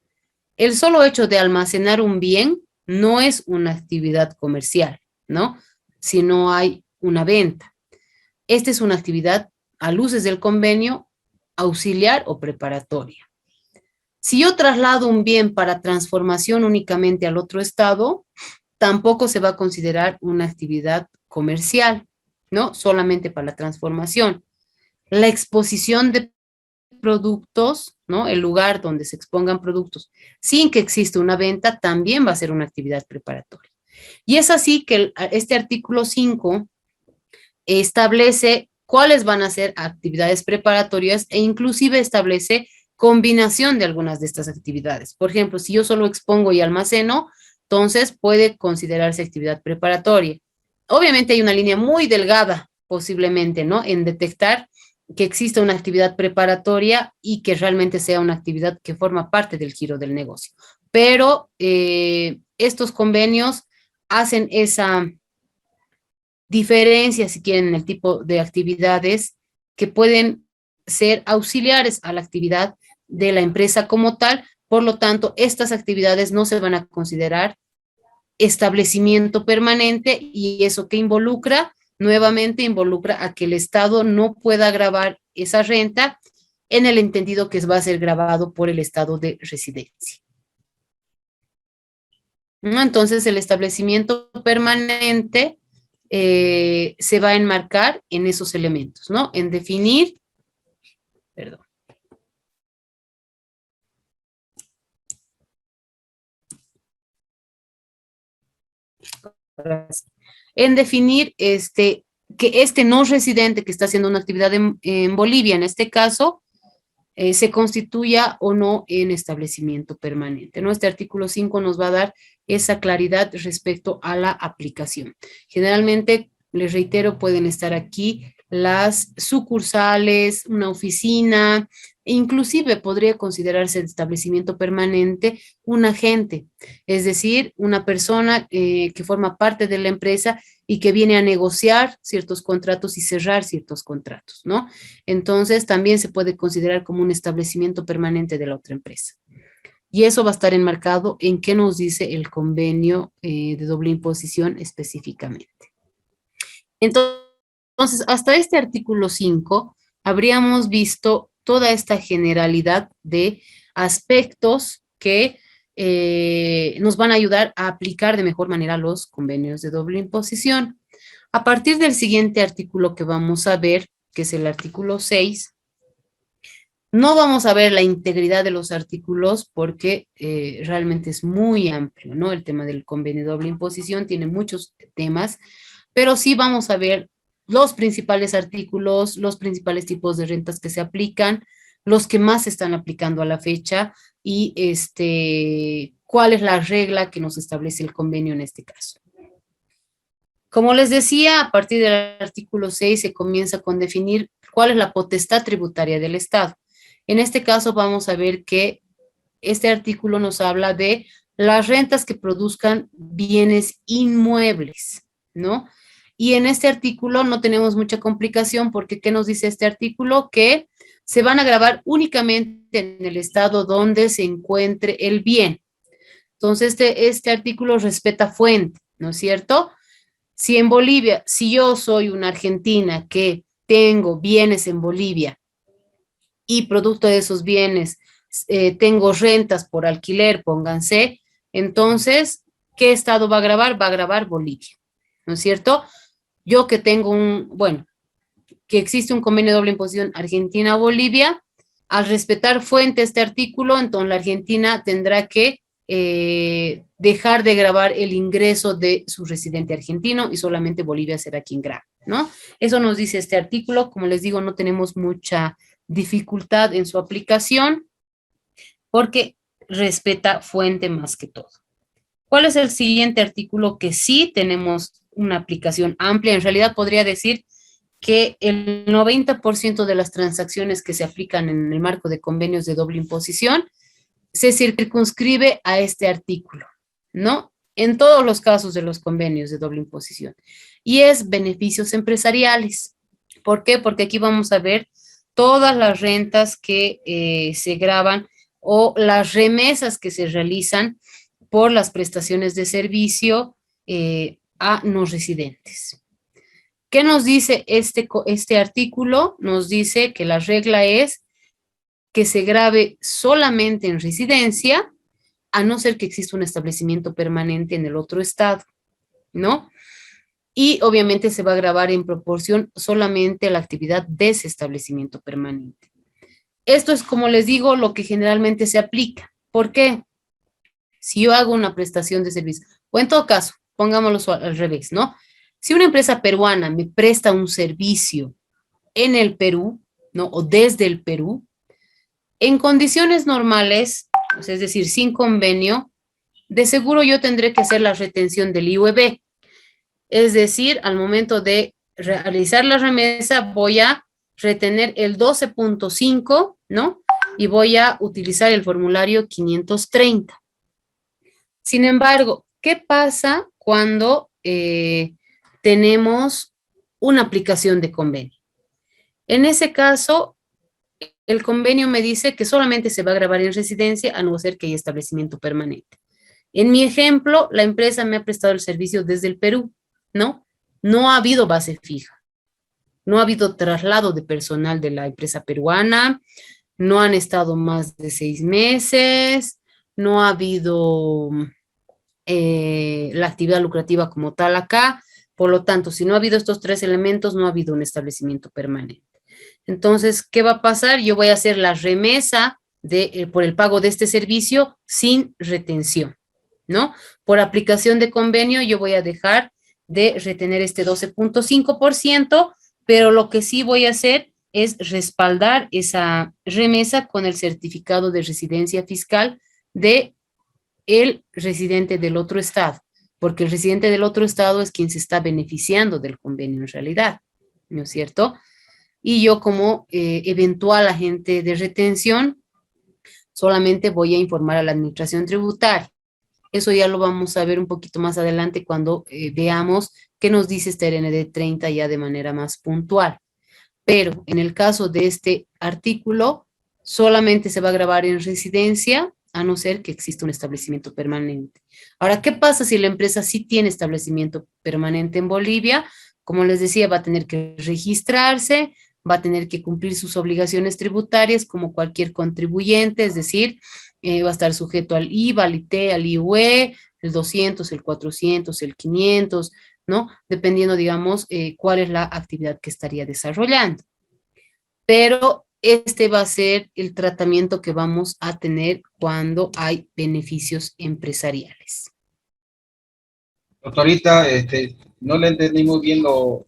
El solo hecho de almacenar un bien no es una actividad comercial, ¿no? Si no hay una venta. Esta es una actividad, a luces del convenio, auxiliar o preparatoria. Si yo traslado un bien para transformación únicamente al otro estado, tampoco se va a considerar una actividad comercial, ¿no? Solamente para la transformación. La exposición de productos, ¿no? El lugar donde se expongan productos sin que exista una venta también va a ser una actividad preparatoria. Y es así que este artículo 5 establece cuáles van a ser actividades preparatorias e inclusive establece combinación de algunas de estas actividades. Por ejemplo, si yo solo expongo y almaceno, entonces puede considerarse actividad preparatoria. Obviamente hay una línea muy delgada, posiblemente, ¿no? En detectar que exista una actividad preparatoria y que realmente sea una actividad que forma parte del giro del negocio. Pero estos convenios hacen esa diferencia, si quieren, en el tipo de actividades que pueden ser auxiliares a la actividad de la empresa como tal. Por lo tanto, estas actividades no se van a considerar establecimiento permanente, y eso que involucra, nuevamente involucra a que el Estado no pueda gravar esa renta en el entendido que va a ser grabado por el estado de residencia. ¿No? Entonces, el establecimiento permanente se va a enmarcar en esos elementos, ¿no? En definir, perdón. En definir que este no residente que está haciendo una actividad en Bolivia, en este caso, se constituya o no en establecimiento permanente, ¿no? Este artículo 5 nos va a dar esa claridad respecto a la aplicación. Generalmente, les reitero, pueden estar aquí las sucursales, una oficina, e inclusive podría considerarse el establecimiento permanente un agente, es decir, una persona que forma parte de la empresa y que viene a negociar ciertos contratos y cerrar ciertos contratos, ¿no? Entonces, también se puede considerar como un establecimiento permanente de la otra empresa. Y eso va a estar enmarcado en qué nos dice el convenio de doble imposición específicamente. Entonces, hasta este artículo 5, habríamos visto toda esta generalidad de aspectos que nos van a ayudar a aplicar de mejor manera los convenios de doble imposición. A partir del siguiente artículo que vamos a ver, que es el artículo 6, no vamos a ver la integridad de los artículos porque realmente es muy amplio, ¿no? El tema del convenio de doble imposición tiene muchos temas, pero sí vamos a ver los principales artículos, los principales tipos de rentas que se aplican, los que más se están aplicando a la fecha y cuál es la regla que nos establece el convenio en este caso. Como les decía, a partir del artículo 6 se comienza con definir cuál es la potestad tributaria del Estado. En este caso vamos a ver que este artículo nos habla de las rentas que produzcan bienes inmuebles, ¿no? Y en este artículo no tenemos mucha complicación porque ¿qué nos dice este artículo? Que se van a gravar únicamente en el estado donde se encuentre el bien. Entonces, este artículo respeta fuente, ¿no es cierto? Si en Bolivia, si yo soy una argentina que tengo bienes en Bolivia y producto de esos bienes tengo rentas por alquiler, pónganse, entonces, ¿qué estado va a grabar? Va a grabar Bolivia, ¿no es cierto? Yo que tengo que existe un convenio de doble imposición Argentina-Bolivia, al respetar fuente este artículo, entonces la Argentina tendrá que dejar de gravar el ingreso de su residente argentino y solamente Bolivia será quien grabe, ¿no? Eso nos dice este artículo. Como les digo, no tenemos mucha dificultad en su aplicación porque respeta fuente más que todo. ¿Cuál es el siguiente artículo que sí tenemos una aplicación amplia? En realidad podría decir que el 90% de las transacciones que se aplican en el marco de convenios de doble imposición se circunscribe a este artículo, ¿no? En todos los casos de los convenios de doble imposición. Y es beneficios empresariales. ¿Por qué? Porque aquí vamos a ver todas las rentas que se graban o las remesas que se realizan por las prestaciones de servicio a no residentes. ¿Qué nos dice este artículo? Nos dice que la regla es que se grave solamente en residencia, a no ser que exista un establecimiento permanente en el otro estado, ¿no? Y obviamente se va a gravar en proporción solamente a la actividad de ese establecimiento permanente. Esto es, como les digo, lo que generalmente se aplica. ¿Por qué? Si yo hago una prestación de servicio, o en todo caso, pongámoslo al revés, ¿no? Si una empresa peruana me presta un servicio en el Perú, ¿no? O desde el Perú, en condiciones normales, pues, es decir, sin convenio, de seguro yo tendré que hacer la retención del IUEB. Es decir, al momento de realizar la remesa, voy a retener el 12.5, ¿no? Y voy a utilizar el formulario 530. Sin embargo, ¿qué pasa cuando tenemos una aplicación de convenio? En ese caso, el convenio me dice que solamente se va a grabar en residencia a no ser que haya establecimiento permanente. En mi ejemplo, la empresa me ha prestado el servicio desde el Perú, ¿no? No ha habido base fija, no ha habido traslado de personal de la empresa peruana, no han estado más de 6 meses, no ha habido la actividad lucrativa como tal acá. Por lo tanto, si no ha habido estos 3 elementos, no ha habido un establecimiento permanente. Entonces, ¿qué va a pasar? Yo voy a hacer la remesa por el pago de este servicio sin retención, ¿no? Por aplicación de convenio, yo voy a dejar de retener este 12.5%, pero lo que sí voy a hacer es respaldar esa remesa con el certificado de residencia fiscal de el residente del otro estado, porque el residente del otro estado es quien se está beneficiando del convenio en realidad, ¿no es cierto? Y yo como eventual agente de retención solamente voy a informar a la administración tributaria. Eso ya lo vamos a ver un poquito más adelante cuando veamos qué nos dice este RND 30 ya de manera más puntual. Pero en el caso de este artículo, solamente se va a grabar en residencia, a no ser que exista un establecimiento permanente. Ahora, ¿qué pasa si la empresa sí tiene establecimiento permanente en Bolivia? Como les decía, va a tener que registrarse, va a tener que cumplir sus obligaciones tributarias como cualquier contribuyente, es decir, va a estar sujeto al IVA, al IT, al IUE, el 200, el 400, el 500, ¿no? Dependiendo, digamos, cuál es la actividad que estaría desarrollando. Pero este va a ser el tratamiento que vamos a tener cuando hay beneficios empresariales. Doctorita, no le entendí muy bien lo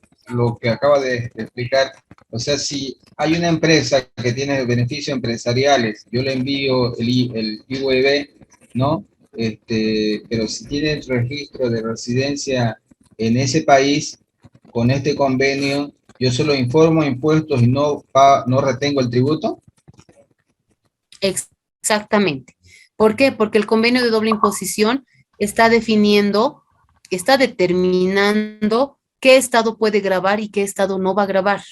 que acaba de explicar. O sea, si hay una empresa que tiene beneficios empresariales, yo le envío el IUEB, ¿no? Pero si tiene el registro de residencia en ese país, con este convenio, yo solo informo impuestos y no retengo el tributo. Exactamente. ¿Por qué? Porque el convenio de doble imposición está definiendo, está determinando qué estado puede gravar y qué estado no va a gravar.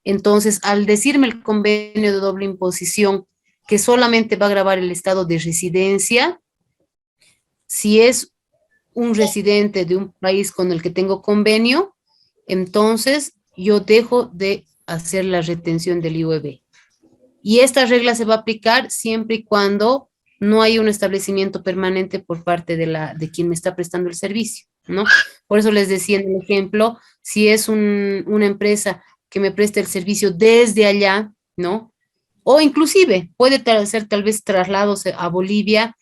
Entonces, al decirme el convenio de doble imposición que solamente va a gravar el estado de residencia, si es un residente de un país con el que tengo convenio, entonces yo dejo de hacer la retención del IUEB. Y esta regla se va a aplicar siempre y cuando no haya un establecimiento permanente por parte de quien me está prestando el servicio, ¿no? Por eso les decía en el ejemplo, si es una empresa que me presta el servicio desde allá, ¿no? O inclusive puede hacer tal vez traslados a Bolivia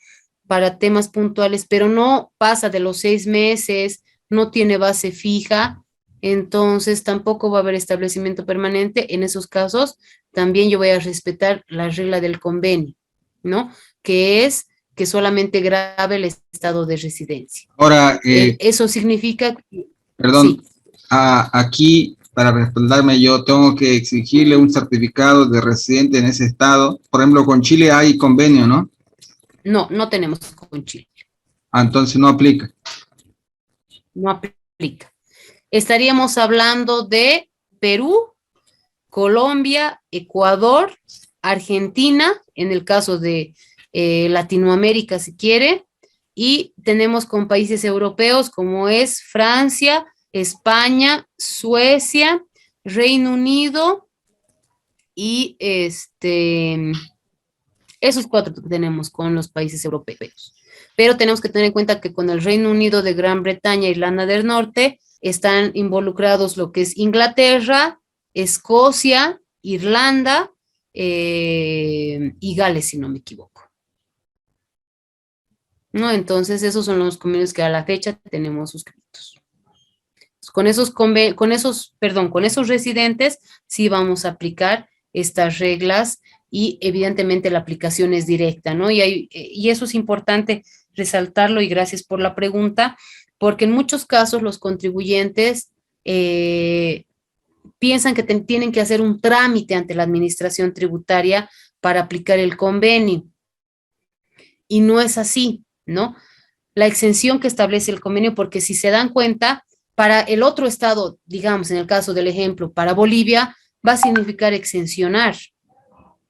para temas puntuales, pero no pasa de los 6 meses, no tiene base fija, entonces tampoco va a haber establecimiento permanente. En esos casos, también yo voy a respetar la regla del convenio, ¿no? Que es que solamente grave el estado de residencia. Ahora, eso significa... Perdón, sí. Aquí, para respaldarme, yo tengo que exigirle un certificado de residente en ese estado. Por ejemplo, con Chile hay convenio, ¿no? No, no tenemos con Chile. Entonces no aplica. No aplica. Estaríamos hablando de Perú, Colombia, Ecuador, Argentina, en el caso de Latinoamérica, si quiere, y tenemos con países europeos como es Francia, España, Suecia, Reino Unido y esos 4 que tenemos con los países europeos. Pero tenemos que tener en cuenta que con el Reino Unido de Gran Bretaña e Irlanda del Norte están involucrados lo que es Inglaterra, Escocia, Irlanda y Gales, si no me equivoco. ¿no? Entonces, esos son los convenios que a la fecha tenemos suscritos. Con esos residentes sí vamos a aplicar estas reglas y evidentemente la aplicación es directa, ¿no? Y eso es importante resaltarlo y gracias por la pregunta, porque en muchos casos los contribuyentes piensan que tienen que hacer un trámite ante la administración tributaria para aplicar el convenio. Y no es así, ¿no? La exención que establece el convenio, porque si se dan cuenta, para el otro estado, digamos, en el caso del ejemplo, para Bolivia, va a significar exencionar,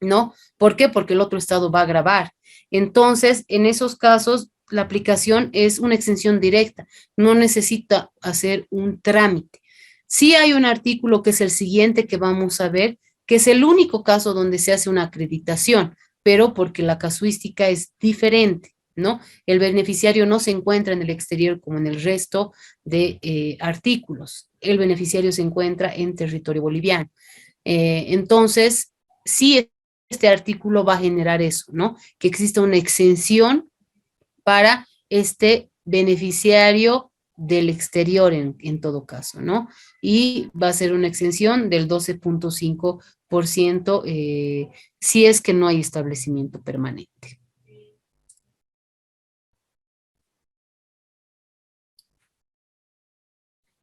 ¿no? ¿Por qué? Porque el otro estado va a gravar. Entonces, en esos casos, la aplicación es una exención directa, no necesita hacer un trámite. Sí hay un artículo que es el siguiente que vamos a ver, que es el único caso donde se hace una acreditación, pero porque la casuística es diferente, ¿no? El beneficiario no se encuentra en el exterior como en el resto de artículos. El beneficiario se encuentra en territorio boliviano. Entonces, sí, este artículo va a generar eso, ¿no? Que exista una exención para este beneficiario del exterior en todo caso, ¿no? Y va a ser una exención del 12.5% si es que no hay establecimiento permanente.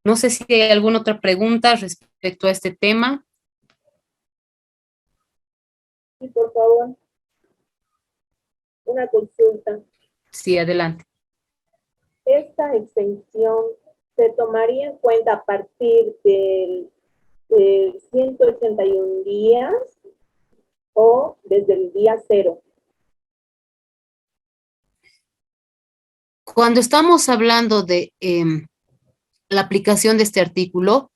No sé si hay alguna otra pregunta respecto a este tema. Sí, por favor, una consulta. Sí, adelante. ¿Esta extensión se tomaría en cuenta a partir de 181 días o desde el día 0? Cuando estamos hablando de la aplicación de este artículo,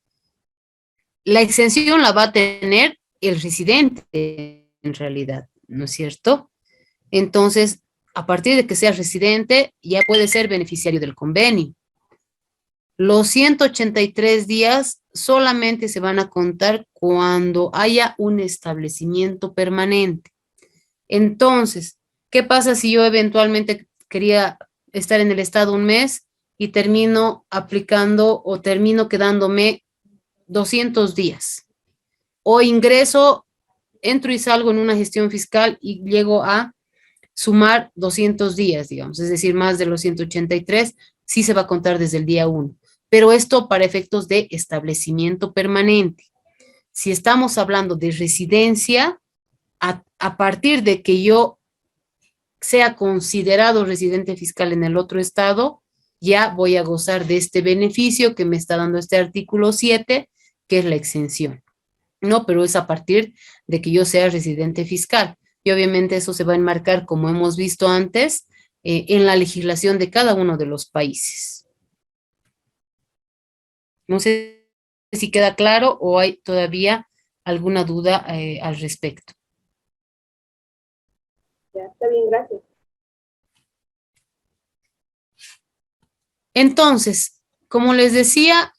la exención la va a tener el residente en realidad, ¿no es cierto? Entonces, a partir de que sea residente, ya puede ser beneficiario del convenio. Los 183 días solamente se van a contar cuando haya un establecimiento permanente. Entonces, ¿qué pasa si yo eventualmente quería estar en el estado un mes y termino aplicando o termino quedándome 200 días? O entro y salgo en una gestión fiscal y llego a sumar 200 días, digamos, es decir, más de los 183, sí se va a contar desde el día 1. Pero esto para efectos de establecimiento permanente. Si estamos hablando de residencia, a partir de que yo sea considerado residente fiscal en el otro estado, ya voy a gozar de este beneficio que me está dando este artículo 7, que es la exención. No, pero es a partir de que yo sea residente fiscal. Y obviamente eso se va a enmarcar, como hemos visto antes, en la legislación de cada uno de los países. No sé si queda claro o hay todavía alguna duda al respecto. Ya, está bien, gracias. Entonces, como les decía,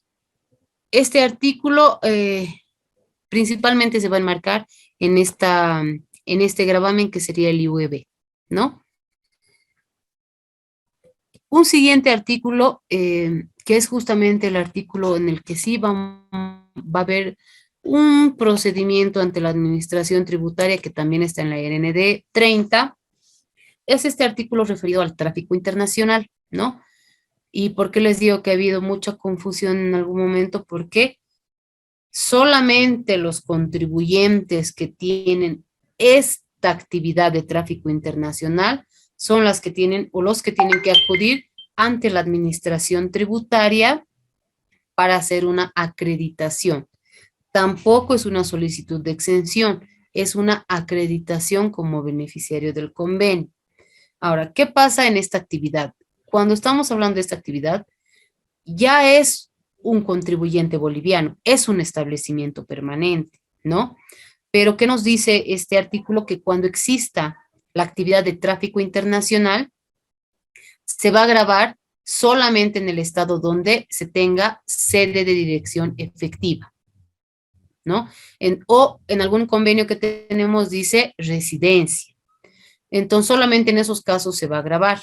este artículo principalmente se va a enmarcar en este gravamen que sería el IUEB, ¿no? Un siguiente artículo, que es justamente el artículo en el que sí va a haber un procedimiento ante la administración tributaria que también está en la RND 30, es este artículo referido al tráfico internacional, ¿no? ¿Y por qué les digo que ha habido mucha confusión en algún momento? Porque solamente los contribuyentes que tienen esta actividad de tráfico internacional son las que tienen o los que tienen que acudir ante la administración tributaria para hacer una acreditación. Tampoco es una solicitud de exención, es una acreditación como beneficiario del convenio. Ahora, ¿qué pasa en esta actividad? Cuando estamos hablando de esta actividad, ya es un contribuyente boliviano, es un establecimiento permanente, ¿no? Pero ¿qué nos dice este artículo? Que cuando exista la actividad de tráfico internacional, se va a gravar solamente en el estado donde se tenga sede de dirección efectiva, ¿no? O en algún convenio que tenemos dice residencia. Entonces, solamente en esos casos se va a gravar.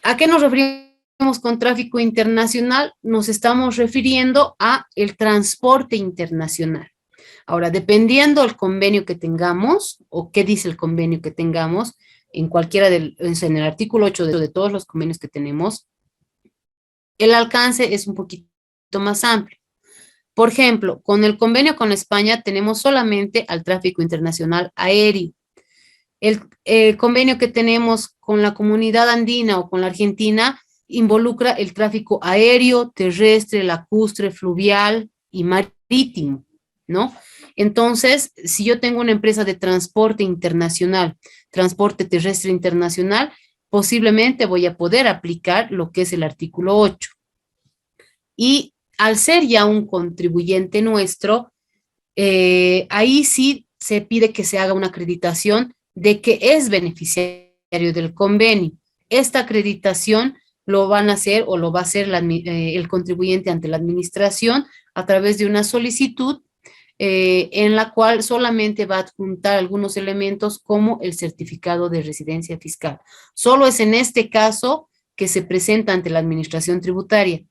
¿A qué nos referimos con tráfico internacional? Nos estamos refiriendo a el transporte internacional. Ahora, dependiendo del convenio que tengamos, o qué dice el convenio que tengamos, en cualquiera en el artículo 8 de todos los convenios que tenemos, el alcance es un poquito más amplio. Por ejemplo, con el convenio con España tenemos solamente al tráfico internacional aéreo. El convenio que tenemos con la comunidad andina o con la Argentina involucra el tráfico aéreo, terrestre, lacustre, fluvial y marítimo, ¿no? Entonces, si yo tengo una empresa de transporte internacional, transporte terrestre internacional, posiblemente voy a poder aplicar lo que es el artículo 8. Y al ser ya un contribuyente nuestro, ahí sí se pide que se haga una acreditación de que es beneficiario del convenio. Esta acreditación lo van a hacer o lo va a hacer el contribuyente ante la administración a través de una solicitud en la cual solamente va a adjuntar algunos elementos como el certificado de residencia fiscal. Solo es en este caso que se presenta ante la administración tributaria.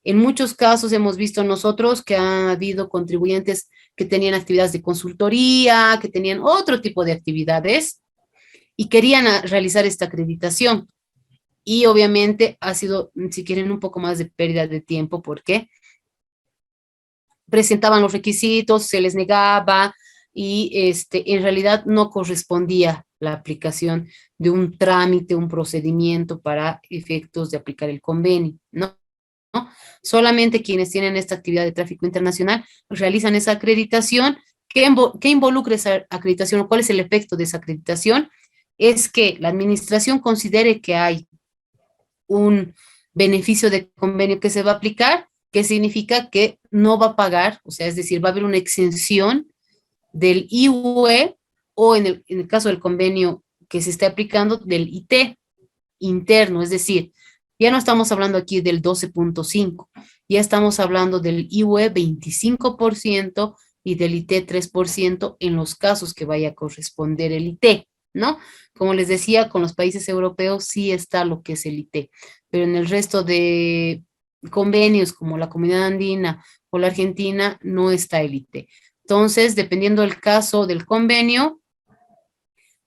En muchos casos hemos visto nosotros que ha habido contribuyentes que tenían actividades de consultoría, que tenían otro tipo de actividades y querían realizar esta acreditación. Y obviamente ha sido, si quieren, un poco más de pérdida de tiempo porque presentaban los requisitos, se les negaba y en realidad no correspondía la aplicación de un trámite, un procedimiento para efectos de aplicar el convenio, ¿no? Solamente quienes tienen esta actividad de tráfico internacional realizan esa acreditación. ¿Qué involucra esa acreditación? ¿Cuál es el efecto de esa acreditación? Es que la administración considere que hay un beneficio de convenio que se va a aplicar, que significa que no va a pagar, o sea, es decir, va a haber una exención del IUE o en el caso del convenio que se esté aplicando del IT interno, es decir, ya no estamos hablando aquí del 12.5, ya estamos hablando del IUE 25% y del IT 3% en los casos que vaya a corresponder el IT, ¿no? Como les decía, con los países europeos sí está lo que es el IT, pero en el resto de convenios como la Comunidad Andina o la Argentina no está el IT. Entonces, dependiendo del caso del convenio,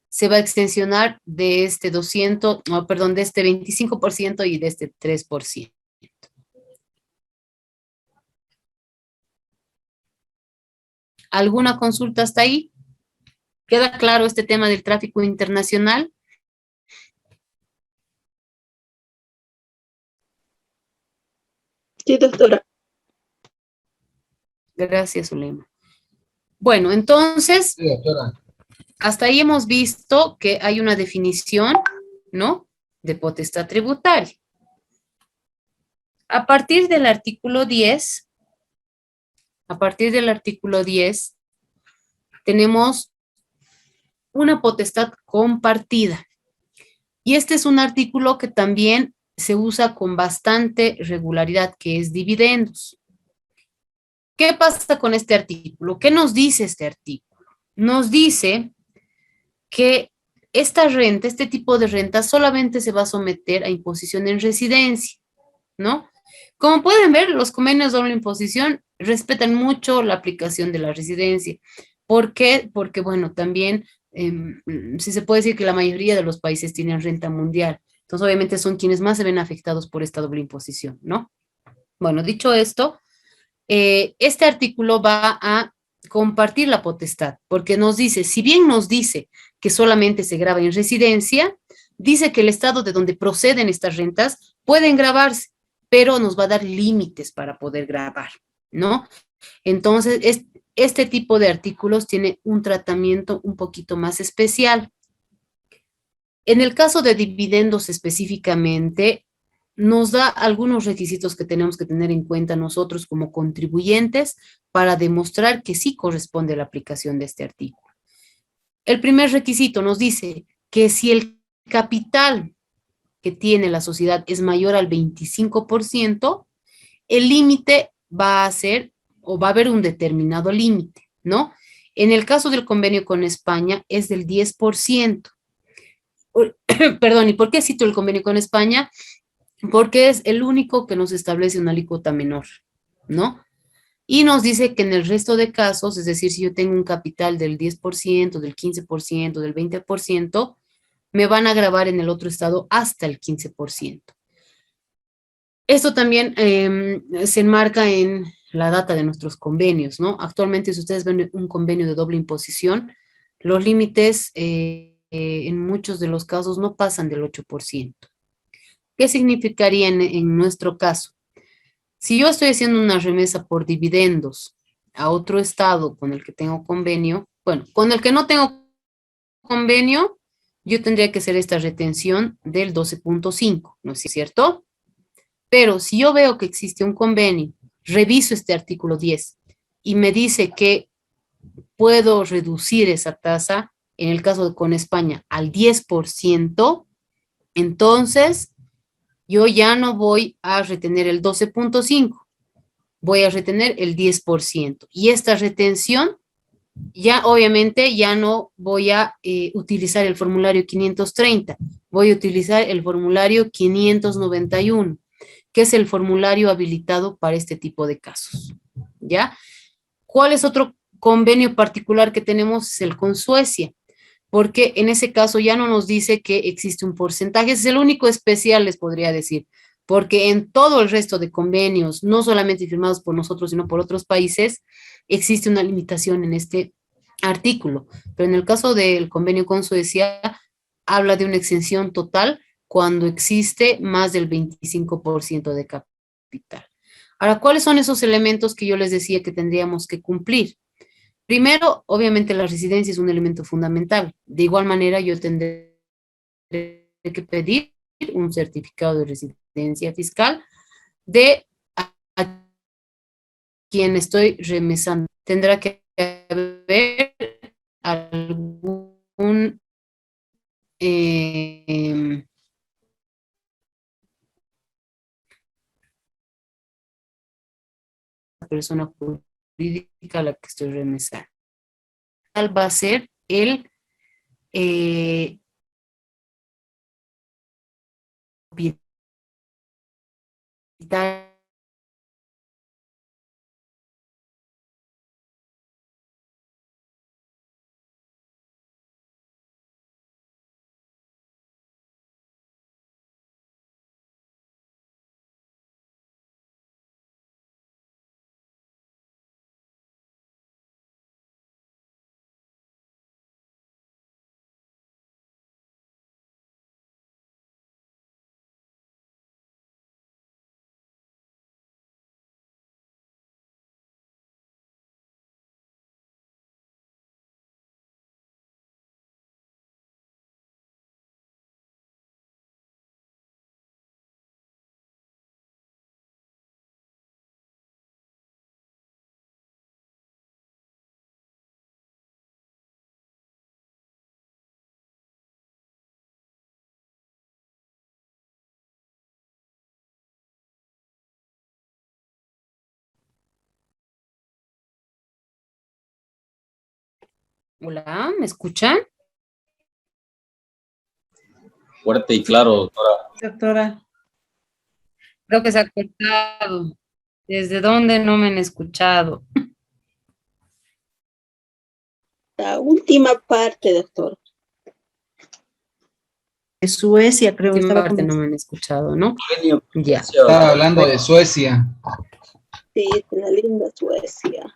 se va a extensionar de este 25% y de este 3%. ¿Alguna consulta hasta ahí? ¿Queda claro este tema del tráfico internacional? Sí, doctora. Gracias, Zulema. Bueno, entonces, Sí, doctora. hasta ahí hemos visto que hay una definición, ¿no?, de potestad tributaria. A partir del artículo 10, tenemos una potestad compartida. Y este es un artículo que también se usa con bastante regularidad, que es dividendos. ¿Qué pasa con este artículo? ¿Qué nos dice este artículo? Nos dice que esta renta, este tipo de renta, solamente se va a someter a imposición en residencia, ¿no? Como pueden ver, los convenios de doble imposición respetan mucho la aplicación de la residencia. ¿Por qué? Porque, bueno, también, si se puede decir que la mayoría de los países tienen renta mundial. Entonces, obviamente, son quienes más se ven afectados por esta doble imposición, ¿no? Bueno, dicho esto, este artículo va a compartir la potestad, porque nos dice, si bien nos dice que solamente se graba en residencia, dice que el estado de donde proceden estas rentas pueden grabarse, pero nos va a dar límites para poder grabar, ¿no? Entonces, este tipo de artículos tiene un tratamiento un poquito más especial. En el caso de dividendos específicamente, nos da algunos requisitos que tenemos que tener en cuenta nosotros como contribuyentes para demostrar que sí corresponde la aplicación de este artículo. El primer requisito nos dice que si el capital que tiene la sociedad es mayor al 25%, el límite va a ser, o va a haber un determinado límite, ¿no? En el caso del convenio con España es del 10%. Perdón, ¿y por qué cito el convenio con España? Porque es el único que nos establece una alícuota menor, ¿no? Y nos dice que en el resto de casos, es decir, si yo tengo un capital del 10%, del 15%, del 20%, me van a gravar en el otro estado hasta el 15%. Esto también se enmarca en la data de nuestros convenios, ¿no? Actualmente, si ustedes ven un convenio de doble imposición, los límites en muchos de los casos no pasan del 8%. ¿Qué significaría en nuestro caso? Si yo estoy haciendo una remesa por dividendos a otro estado con el que tengo convenio, bueno, con el que no tengo convenio, yo tendría que hacer esta retención del 12.5, ¿no es cierto? Pero si yo veo que existe un convenio, reviso este artículo 10 y me dice que puedo reducir esa tasa, en el caso de con España, al 10%, entonces yo ya no voy a retener el 12.5, voy a retener el 10%. Y esta retención, ya obviamente ya no voy a utilizar el formulario 530, voy a utilizar el formulario 591, que es el formulario habilitado para este tipo de casos, ¿ya? ¿Cuál es otro convenio particular que tenemos? Es el con Suecia, porque en ese caso ya no nos dice que existe un porcentaje, es el único especial, les podría decir, porque en todo el resto de convenios, no solamente firmados por nosotros, sino por otros países, existe una limitación en este artículo, pero en el caso del convenio con Suecia, habla de una exención total cuando existe más del 25% de capital. Ahora, ¿cuáles son esos elementos que yo les decía que tendríamos que cumplir? Primero, obviamente la residencia es un elemento fundamental. De igual manera, yo tendré que pedir un certificado de residencia fiscal de a quien estoy remesando. Tendrá que haber algún persona jurídica a la que estoy remesando. Va a ser el propietario Hola, ¿me escuchan? Fuerte y claro, doctora. Doctora, creo que se ha cortado. ¿Desde dónde no me han escuchado? La última parte, doctor. De Suecia, creo que Última estaba parte no comentando. me han escuchado, ¿no? Ya. Estaba hablando de Suecia. Sí, de la linda Suecia.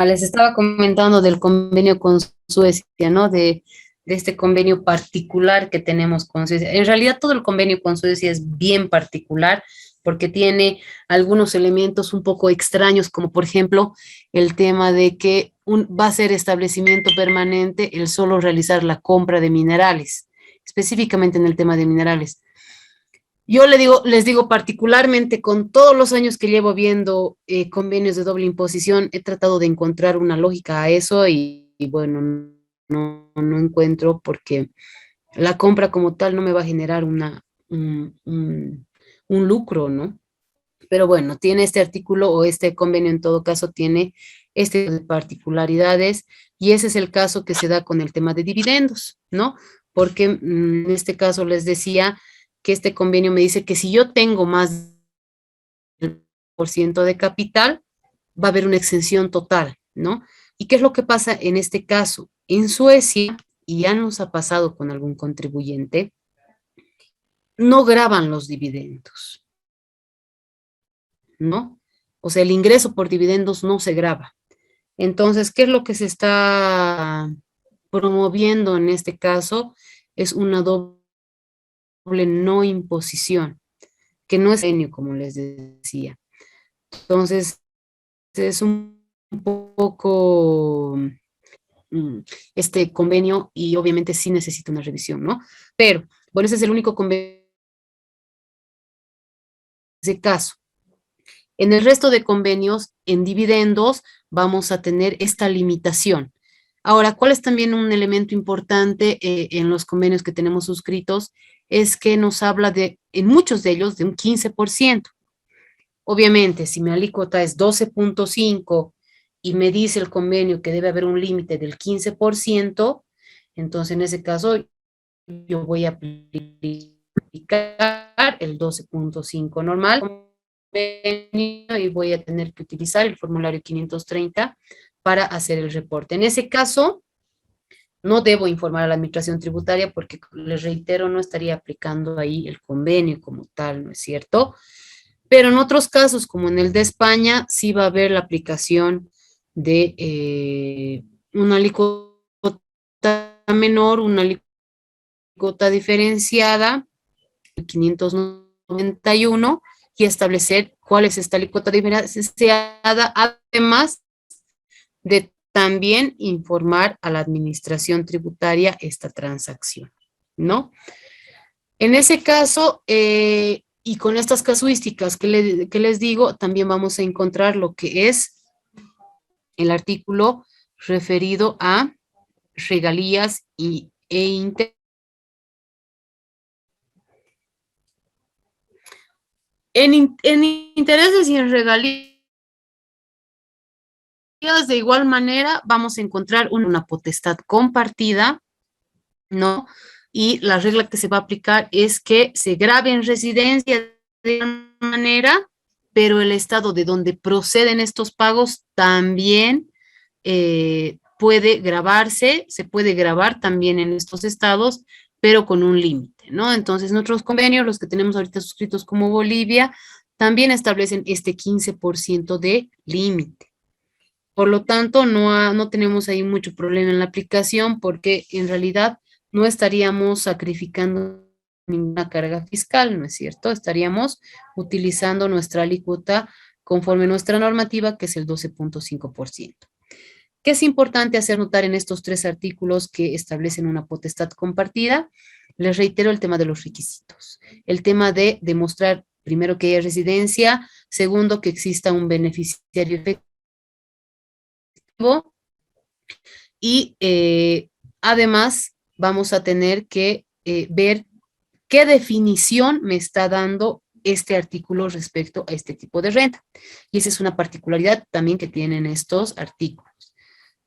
Les estaba comentando del convenio con Suecia, ¿no? De este convenio particular que tenemos con Suecia. En realidad todo el convenio con Suecia es bien particular porque tiene algunos elementos un poco extraños, como por ejemplo el tema de que va a ser establecimiento permanente el solo realizar la compra de minerales, específicamente en el tema de minerales. Yo les digo particularmente con todos los años que llevo viendo convenios de doble imposición, he tratado de encontrar una lógica a eso y bueno, no encuentro porque la compra como tal no me va a generar un lucro, ¿no? Pero bueno, tiene este artículo o este convenio en todo caso tiene de particularidades, y ese es el caso que se da con el tema de dividendos, ¿no? Porque en este caso les decía que este convenio me dice que si yo tengo más del por ciento de capital, va a haber una exención total, ¿no? ¿Y qué es lo que pasa en este caso? En Suecia, y ya nos ha pasado con algún contribuyente, no graban los dividendos, ¿no? O sea, el ingreso por dividendos no se graba. Entonces, ¿qué es lo que se está promoviendo en este caso? Es una doble no imposición, que no es convenio, como les decía. Entonces, es un poco este convenio y obviamente sí necesita una revisión, ¿no? Pero, bueno, ese es el único convenio de ese caso. En el resto de convenios, en dividendos, vamos a tener esta limitación. Ahora, ¿cuál es también un elemento importante en los convenios que tenemos suscritos? Es que nos habla de, en muchos de ellos, de un 15%. Obviamente, si mi alícuota es 12.5 y me dice el convenio que debe haber un límite del 15%, entonces en ese caso yo voy a aplicar el 12.5 normal y voy a tener que utilizar el formulario 530 para hacer el reporte. En ese caso, no debo informar a la administración tributaria porque, les reitero, no estaría aplicando ahí el convenio como tal, ¿no es cierto? Pero en otros casos, como en el de España, sí va a haber la aplicación de una alícuota menor, una alícuota diferenciada, 591, y establecer cuál es esta alícuota diferenciada, además de también informar a la administración tributaria esta transacción, ¿no? En ese caso, y con estas casuísticas que les digo, también vamos a encontrar lo que es el artículo referido a regalías e intereses. En intereses y en regalías, de igual manera, vamos a encontrar una potestad compartida, ¿no? Y la regla que se va a aplicar es que se grave en residencia de alguna manera, pero el estado de donde proceden estos pagos también puede grabarse, se puede grabar también en estos estados, pero con un límite, ¿no? Entonces, nuestros convenios, los que tenemos ahorita suscritos como Bolivia, también establecen este 15% de límite. Por lo tanto, no tenemos ahí mucho problema en la aplicación porque en realidad no estaríamos sacrificando ninguna carga fiscal, ¿no es cierto? Estaríamos utilizando nuestra alícuota conforme nuestra normativa, que es el 12.5%. ¿Qué es importante hacer notar en estos tres artículos que establecen una potestad compartida? Les reitero el tema de los requisitos. El tema de demostrar, primero, que haya residencia, segundo, que exista un beneficiario efectivo, y además vamos a tener que ver qué definición me está dando este artículo respecto a este tipo de renta. Y esa es una particularidad también que tienen estos artículos.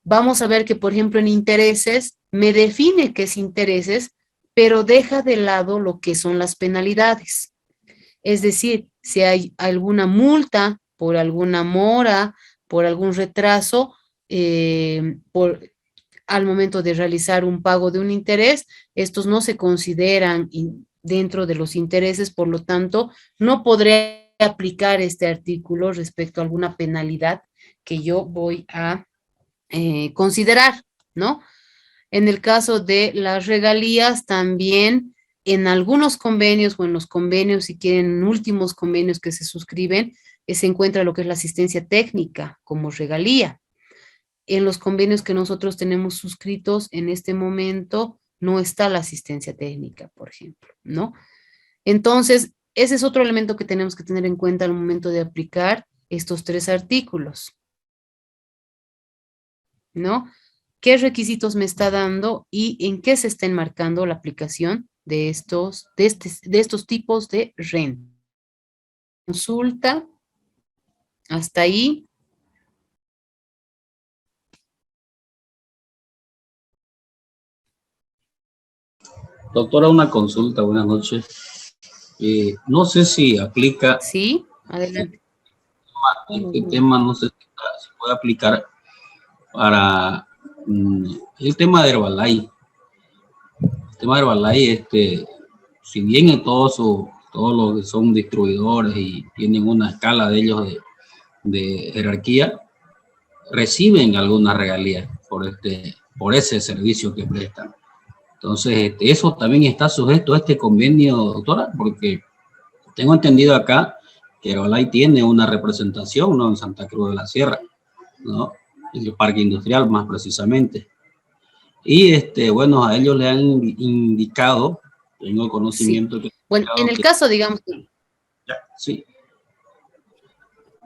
Vamos a ver que, por ejemplo, en intereses, me define qué es intereses, pero deja de lado lo que son las penalidades. Es decir, si hay alguna multa por alguna mora, por algún retraso, al momento de realizar un pago de un interés, estos no se consideran dentro de los intereses, por lo tanto, no podré aplicar este artículo respecto a alguna penalidad que yo voy a considerar, ¿no? En el caso de las regalías, también en algunos convenios o en los convenios, si quieren, últimos convenios que se suscriben, se encuentra lo que es la asistencia técnica como regalía. En los convenios que nosotros tenemos suscritos en este momento no está la asistencia técnica, por ejemplo, ¿no? Entonces, ese es otro elemento que tenemos que tener en cuenta al momento de aplicar estos tres artículos, ¿no? ¿Qué requisitos me está dando y en qué se está enmarcando la aplicación de estos tipos de renta? Consulta, hasta ahí. Doctora, una consulta, buenas noches. No sé si aplica Sí, adelante. este tema, no sé si puede aplicar para el tema de Herbalife. El tema de Herbalife, si bien en todos los que son distribuidores y tienen una escala de ellos de jerarquía, reciben algunas regalías por ese servicio que prestan. Entonces, eso también está sujeto a este convenio, doctora, porque tengo entendido acá que Herbalife tiene una representación, ¿no?, en Santa Cruz de la Sierra, ¿no?, en el Parque Industrial más precisamente. Y bueno, a ellos le han indicado, tengo conocimiento Sí. Bueno, en el caso, digamos, sí,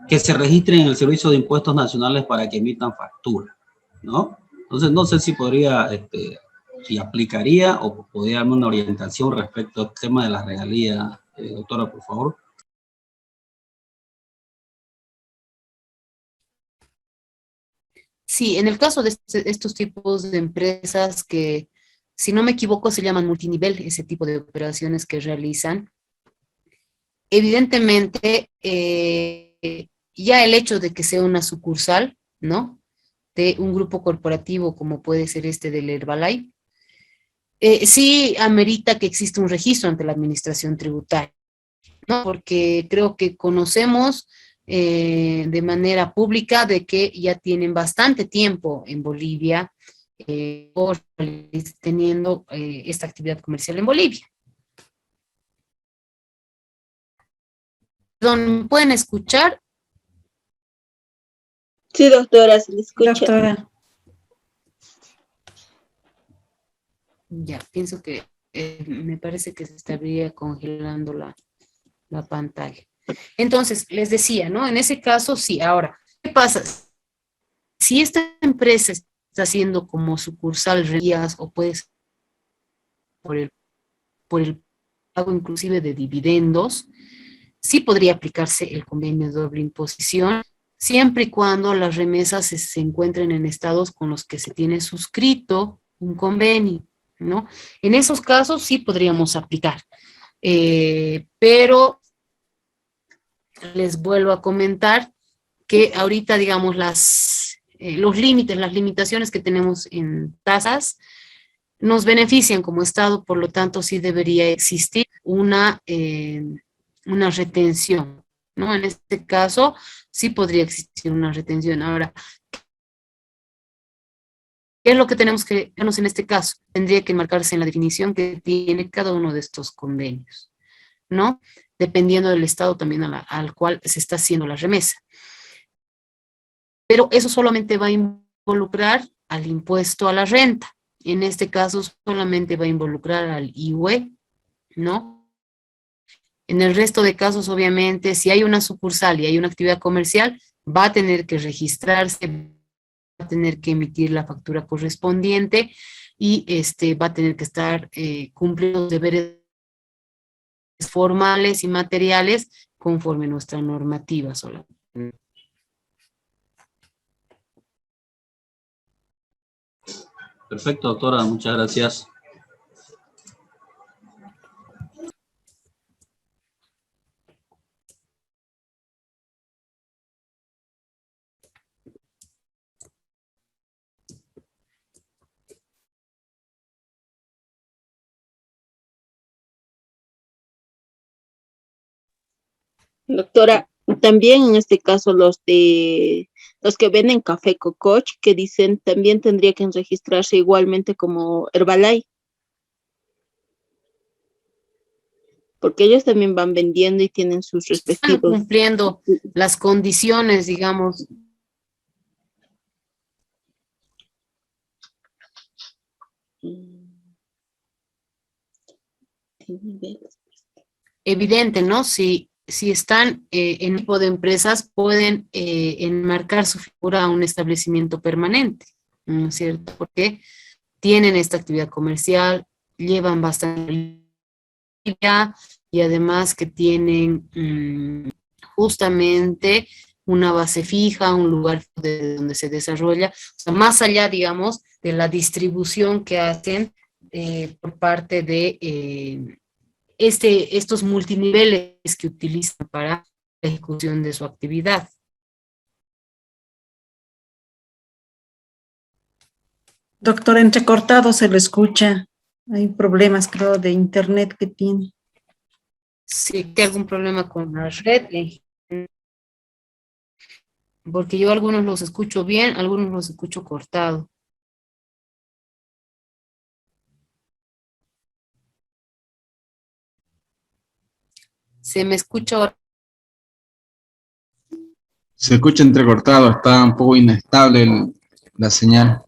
que se registren en el Servicio de Impuestos Nacionales para que emitan factura, ¿no? Entonces, no sé si podría, si aplicaría o podría darme una orientación respecto al tema de las regalías, doctora, por favor. sí, en el caso de estos tipos de empresas que, si no me equivoco, se llaman multinivel, ese tipo de operaciones que realizan, evidentemente, ya el hecho de que sea una sucursal, ¿no?, de un grupo corporativo como puede ser este del Herbalife, sí amerita que exista un registro ante la administración tributaria, ¿no? Porque creo que conocemos de manera pública de que ya tienen bastante tiempo en Bolivia por teniendo esta actividad comercial en Bolivia. ¿Me pueden escuchar? Sí, doctora, se le escucha. Doctora. Ya, pienso que me parece que se estaría congelando la pantalla. Entonces, les decía, ¿no? En ese caso, sí. Ahora, ¿qué pasa? Si esta empresa está haciendo como sucursal regalías o puede ser por el pago inclusive de dividendos, sí podría aplicarse el convenio de doble imposición, siempre y cuando las remesas se encuentren en estados con los que se tiene suscrito un convenio, ¿no? En esos casos sí podríamos aplicar, pero les vuelvo a comentar que ahorita, digamos, los límites, las limitaciones que tenemos en tasas nos benefician como Estado, por lo tanto sí debería existir una retención, ¿no? En este caso sí podría existir una retención. Ahora, ¿qué es lo que tenemos que vernos en este caso? Tendría que marcarse en la definición que tiene cada uno de estos convenios, ¿no? Dependiendo del estado también al cual se está haciendo la remesa. Pero eso solamente va a involucrar al impuesto a la renta. En este caso solamente va a involucrar al IVE, ¿no? En el resto de casos, obviamente, si hay una sucursal y hay una actividad comercial, va a tener que registrarse, va a tener que emitir la factura correspondiente y va a tener que estar cumpliendo los deberes formales y materiales conforme nuestra normativa solamente. Perfecto, doctora, muchas gracias. Doctora, también en este caso los que venden café Cococh, que dicen también tendría que registrarse igualmente como Herbalife, porque ellos también van vendiendo y tienen sus Están respectivos. cumpliendo las condiciones, digamos. Evidente, ¿no? Si están en tipo de empresas, pueden enmarcar su figura a un establecimiento permanente, ¿no es cierto? Porque tienen esta actividad comercial, llevan bastante y además que tienen justamente una base fija, un lugar donde se desarrolla, o sea, más allá, digamos, de la distribución que hacen por parte de estos multiniveles que utilizan para la ejecución de su actividad. Doctor, entrecortado se le escucha. Hay problemas, creo, de internet que tiene. Sí, que algún problema con la red, porque yo algunos los escucho bien, algunos los escucho cortado. ¿Se me escucha ahora? Se escucha entrecortado, está un poco inestable la señal.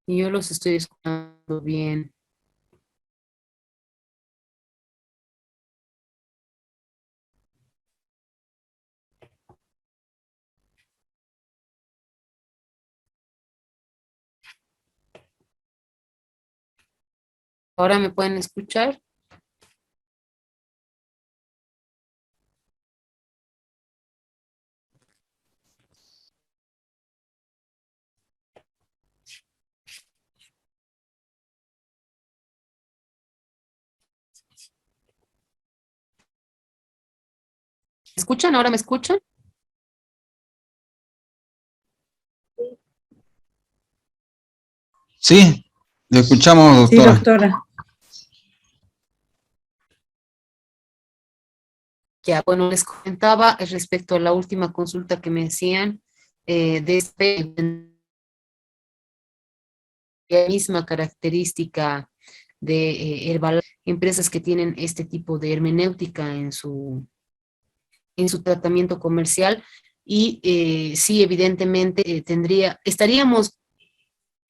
Y yo los estoy escuchando bien. ¿Ahora me pueden escuchar? ¿Me escuchan? ¿Ahora me escuchan? Sí, le escuchamos, Sí, doctora. doctora. Ya, bueno, les comentaba respecto a la última consulta que me hacían de la misma característica de Herbalife, empresas que tienen este tipo de hermenéutica en su tratamiento comercial y sí, evidentemente estaríamos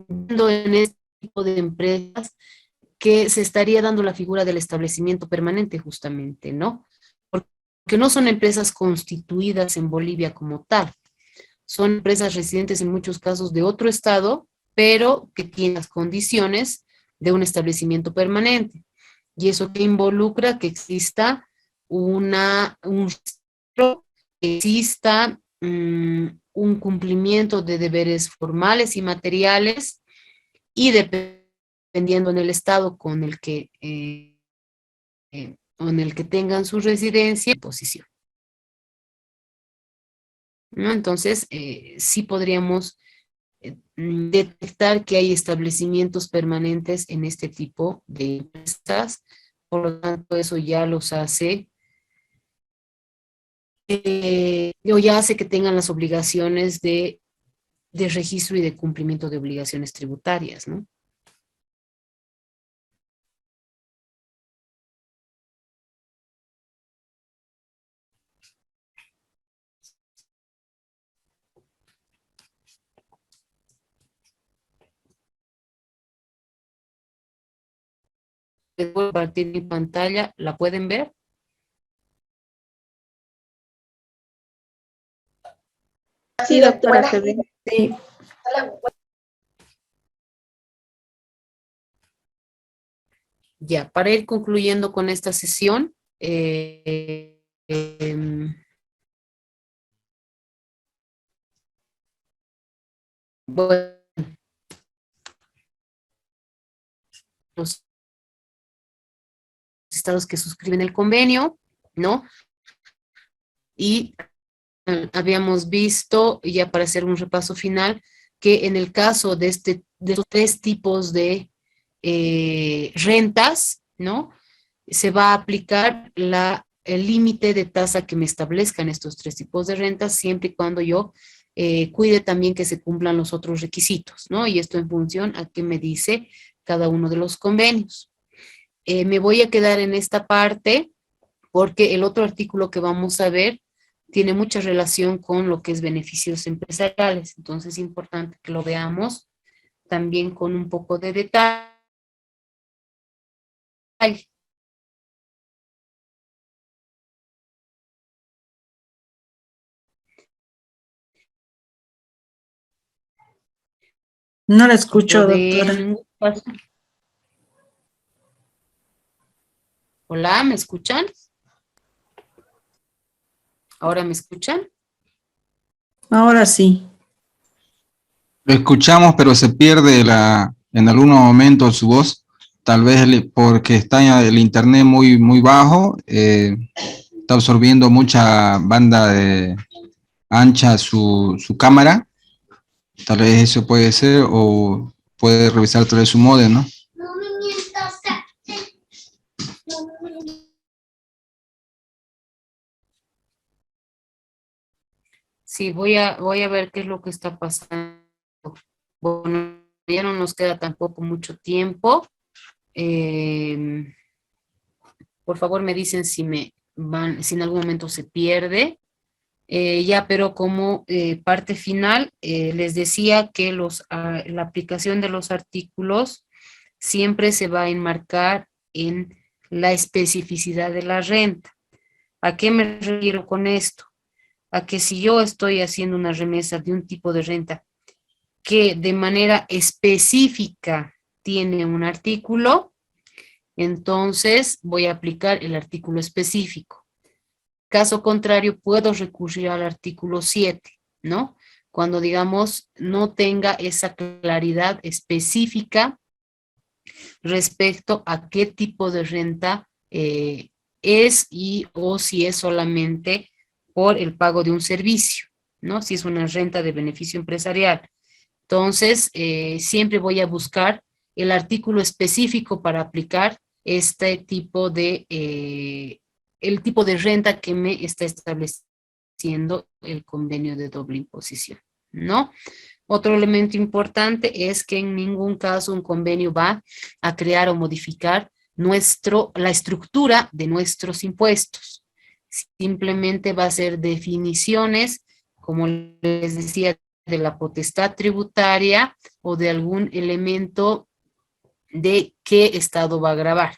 viendo en este tipo de empresas que se estaría dando la figura del establecimiento permanente justamente, ¿no? Porque no son empresas constituidas en Bolivia como tal, son empresas residentes en muchos casos de otro estado, pero que tienen las condiciones de un establecimiento permanente. Y eso que involucra que exista un registro, que exista un cumplimiento de deberes formales y materiales y dependiendo en el estado con el que tengan su residencia y posición, ¿no? Entonces, sí podríamos detectar que hay establecimientos permanentes en este tipo de empresas, por lo tanto eso ya los hace, o ya hace que tengan las obligaciones de registro y de cumplimiento de obligaciones tributarias, ¿no? Les voy a compartir mi pantalla, ¿la pueden ver? Sí, doctora, se ve. Sí. Ya, para ir concluyendo con esta sesión, bueno, los estados que suscriben el convenio, ¿no? Y habíamos visto, ya para hacer un repaso final, que en el caso de estos tres tipos de rentas, ¿no? Se va a aplicar el límite de tasa que me establezcan estos tres tipos de rentas, siempre y cuando yo cuide también que se cumplan los otros requisitos, ¿no? Y esto en función a qué me dice cada uno de los convenios. Me voy a quedar en esta parte porque el otro artículo que vamos a ver tiene mucha relación con lo que es beneficios empresariales. Entonces es importante que lo veamos también con un poco de detalle. No la escucho, doctora. Hola, ¿me escuchan? ¿Ahora me escuchan? Ahora sí. Lo escuchamos, pero se pierde en algunos momentos su voz, tal vez porque está el internet muy bajo, está absorbiendo mucha banda ancha su cámara, tal vez eso puede ser, o puede revisar tal vez su módem, ¿no? Sí, voy a ver qué es lo que está pasando. Bueno, ya no nos queda tampoco mucho tiempo. Por favor, me dicen si si en algún momento se pierde. Ya, pero como parte final, les decía que la aplicación de los artículos siempre se va a enmarcar en la especificidad de la renta. ¿A qué me refiero con esto? A que si yo estoy haciendo una remesa de un tipo de renta que de manera específica tiene un artículo, entonces voy a aplicar el artículo específico. Caso contrario, puedo recurrir al artículo 7, ¿no? Cuando, digamos, no tenga esa claridad específica respecto a qué tipo de renta es o si es solamente por el pago de un servicio, ¿no? Si es una renta de beneficio empresarial. Entonces, siempre voy a buscar el artículo específico para aplicar este tipo el tipo de renta que me está estableciendo el convenio de doble imposición, ¿no? Otro elemento importante es que en ningún caso un convenio va a crear o modificar la estructura de nuestros impuestos. Simplemente va a ser definiciones, como les decía, de la potestad tributaria o de algún elemento de qué estado va a gravar,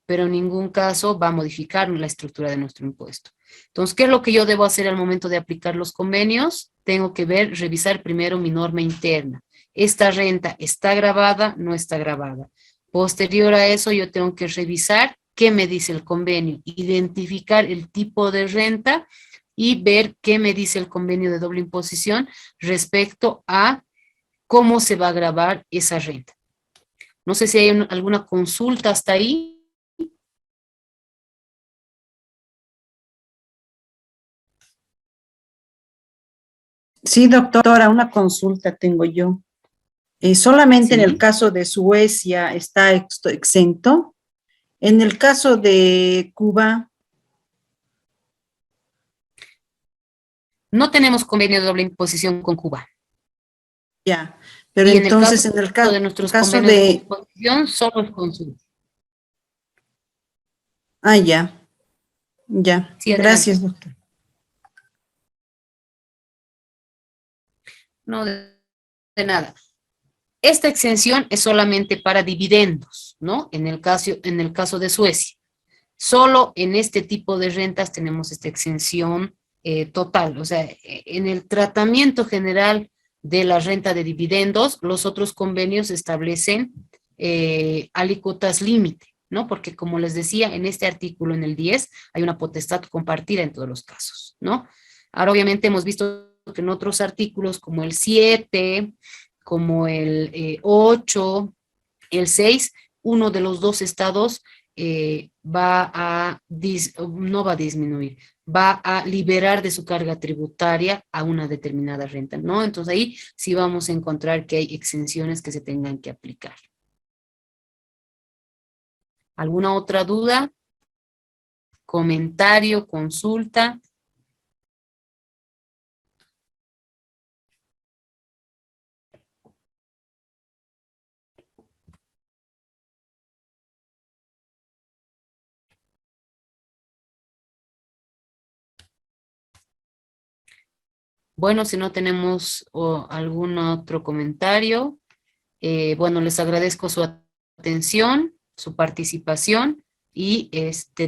pero en ningún caso va a modificar la estructura de nuestro impuesto. Entonces, ¿qué es lo que yo debo hacer al momento de aplicar los convenios? Tengo que revisar primero mi norma interna. ¿Esta renta está grabada? ¿No está grabada? Posterior a eso, yo tengo que revisar qué me dice el convenio, identificar el tipo de renta y ver qué me dice el convenio de doble imposición respecto a cómo se va a gravar esa renta. No sé si hay alguna consulta hasta ahí. Sí, doctora, una consulta tengo yo. Solamente en el caso de Suecia está exento. En el caso de Cuba. No tenemos convenio de doble imposición con Cuba. Ya, pero y entonces en el caso de nuestros convenios de imposición solo es consulta. Ah, ya. Ya. Sí, gracias, doctor. No, de nada. Esta exención es solamente para dividendos, ¿no? En el caso de Suecia. Solo en este tipo de rentas tenemos esta exención total. O sea, en el tratamiento general de la renta de dividendos, los otros convenios establecen alícuotas límite, ¿no? Porque como les decía, en este artículo, en el 10, hay una potestad compartida en todos los casos, ¿no? Ahora, obviamente, hemos visto que en otros artículos, como el 7, como el 8, el 6, uno de los dos estados no va a disminuir, va a liberar de su carga tributaria a una determinada renta, ¿no? Entonces ahí sí vamos a encontrar que hay exenciones que se tengan que aplicar. ¿Alguna otra duda? ¿Comentario? ¿Consulta? Bueno, si no tenemos algún otro comentario, bueno, les agradezco su atención, su participación y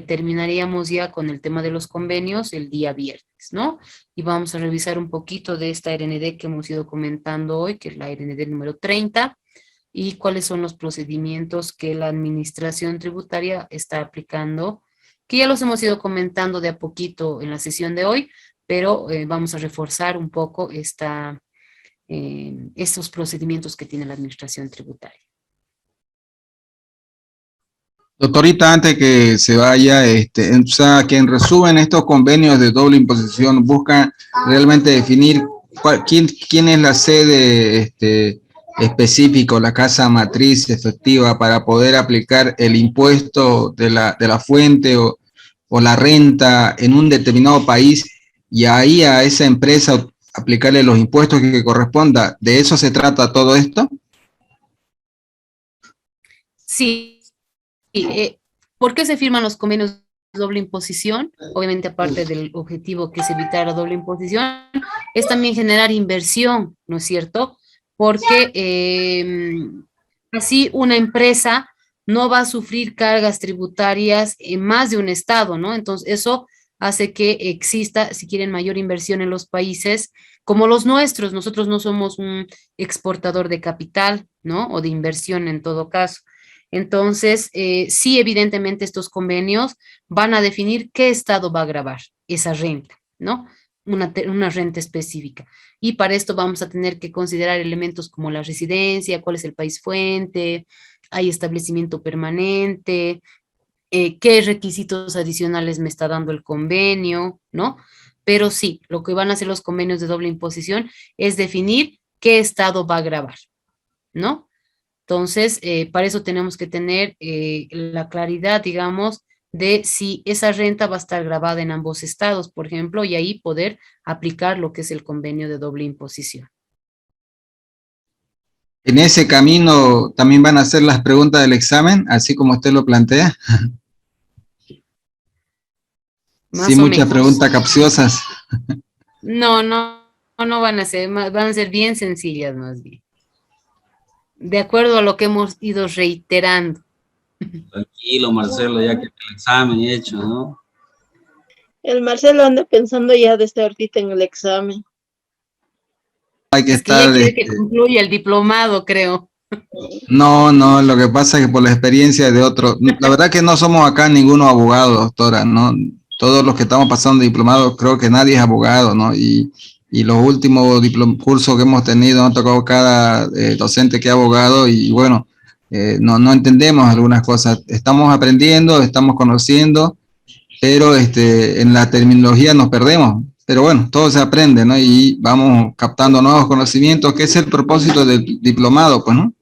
terminaríamos ya con el tema de los convenios el día viernes, ¿no? Y vamos a revisar un poquito de esta RND que hemos ido comentando hoy, que es la RND número 30, y cuáles son los procedimientos que la administración tributaria está aplicando, que ya los hemos ido comentando de a poquito en la sesión de hoy, pero vamos a reforzar un poco estos procedimientos que tiene la administración tributaria. Doctorita, antes que se vaya, o sea, que en resumen estos convenios de doble imposición buscan realmente definir quién es la sede específica, la casa matriz efectiva para poder aplicar el impuesto de la fuente o la renta en un determinado país y ahí a esa empresa aplicarle los impuestos que corresponda. ¿De eso se trata todo esto? Sí. ¿Por qué se firman los convenios de doble imposición? Obviamente, aparte del objetivo que es evitar la doble imposición, es también generar inversión, ¿no es cierto? Porque así una empresa no va a sufrir cargas tributarias en más de un estado, ¿no? Entonces, eso hace que exista, si quieren, mayor inversión en los países como los nuestros. Nosotros no somos un exportador de capital, ¿no? O de inversión en todo caso. Entonces, sí, evidentemente estos convenios van a definir qué estado va a gravar esa renta, ¿no? Una renta específica. Y para esto vamos a tener que considerar elementos como la residencia, cuál es el país fuente, hay establecimiento permanente, qué requisitos adicionales me está dando el convenio, ¿no? Pero sí, lo que van a hacer los convenios de doble imposición es definir qué estado va a gravar, ¿no? Entonces, para eso tenemos que tener la claridad, digamos, de si esa renta va a estar grabada en ambos estados, por ejemplo, y ahí poder aplicar lo que es el convenio de doble imposición. En ese camino también van a hacer las preguntas del examen, así como usted lo plantea. Sí, muchas preguntas capciosas. No van a ser, van a ser bien sencillas más bien. De acuerdo a lo que hemos ido reiterando. Tranquilo, Marcelo, ya que el examen hecho, ¿no? El Marcelo anda pensando ya desde ahorita en el examen. Hay que estar... ya quiere que concluya el diplomado, creo. No, lo que pasa es que por la experiencia de otros, la verdad que no somos acá ninguno abogado, doctora, ¿no? Todos los que estamos pasando diplomados, creo que nadie es abogado, ¿no? Y los últimos cursos que hemos tenido, han tocado cada docente que es abogado y bueno, no entendemos algunas cosas. Estamos aprendiendo, estamos conociendo, pero en la terminología nos perdemos. Pero bueno, todo se aprende, ¿no? Y vamos captando nuevos conocimientos, que es el propósito del diplomado, pues, ¿no?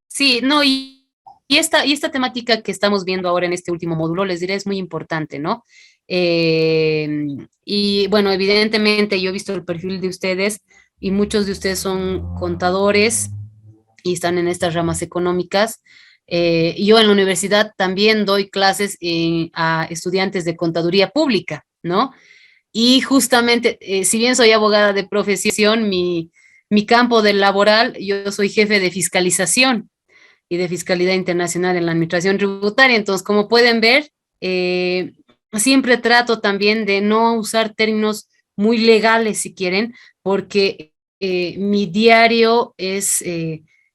Sí, no, y esta temática que estamos viendo ahora en este último módulo, les diré, es muy importante, ¿no? Y bueno, evidentemente yo he visto el perfil de ustedes y muchos de ustedes son contadores y están en estas ramas económicas. Yo en la universidad también doy clases a estudiantes de contaduría pública, ¿no? Y justamente, si bien soy abogada de profesión, mi campo del laboral, yo soy jefe de fiscalización y de fiscalidad internacional en la administración tributaria. Entonces, como pueden ver, siempre trato también de no usar términos muy legales, si quieren, porque mi diario es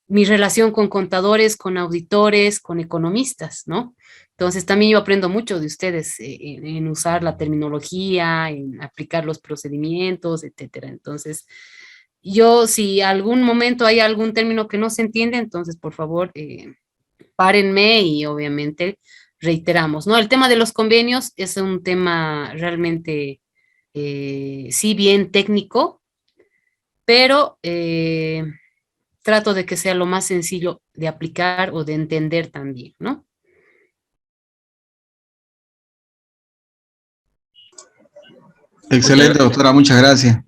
mi relación con contadores, con auditores, con economistas, ¿no? Entonces, también yo aprendo mucho de ustedes en usar la terminología, en aplicar los procedimientos, etcétera. Entonces, yo, si algún momento hay algún término que no se entiende, entonces, por favor, párenme y obviamente reiteramos, ¿no? El tema de los convenios es un tema realmente, sí, bien técnico, pero trato de que sea lo más sencillo de aplicar o de entender también, ¿no? Excelente, doctora, muchas gracias.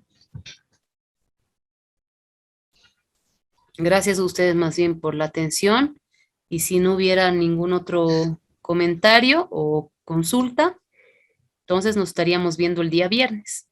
Gracias a ustedes más bien por la atención y si no hubiera ningún otro comentario o consulta, entonces nos estaríamos viendo el día viernes.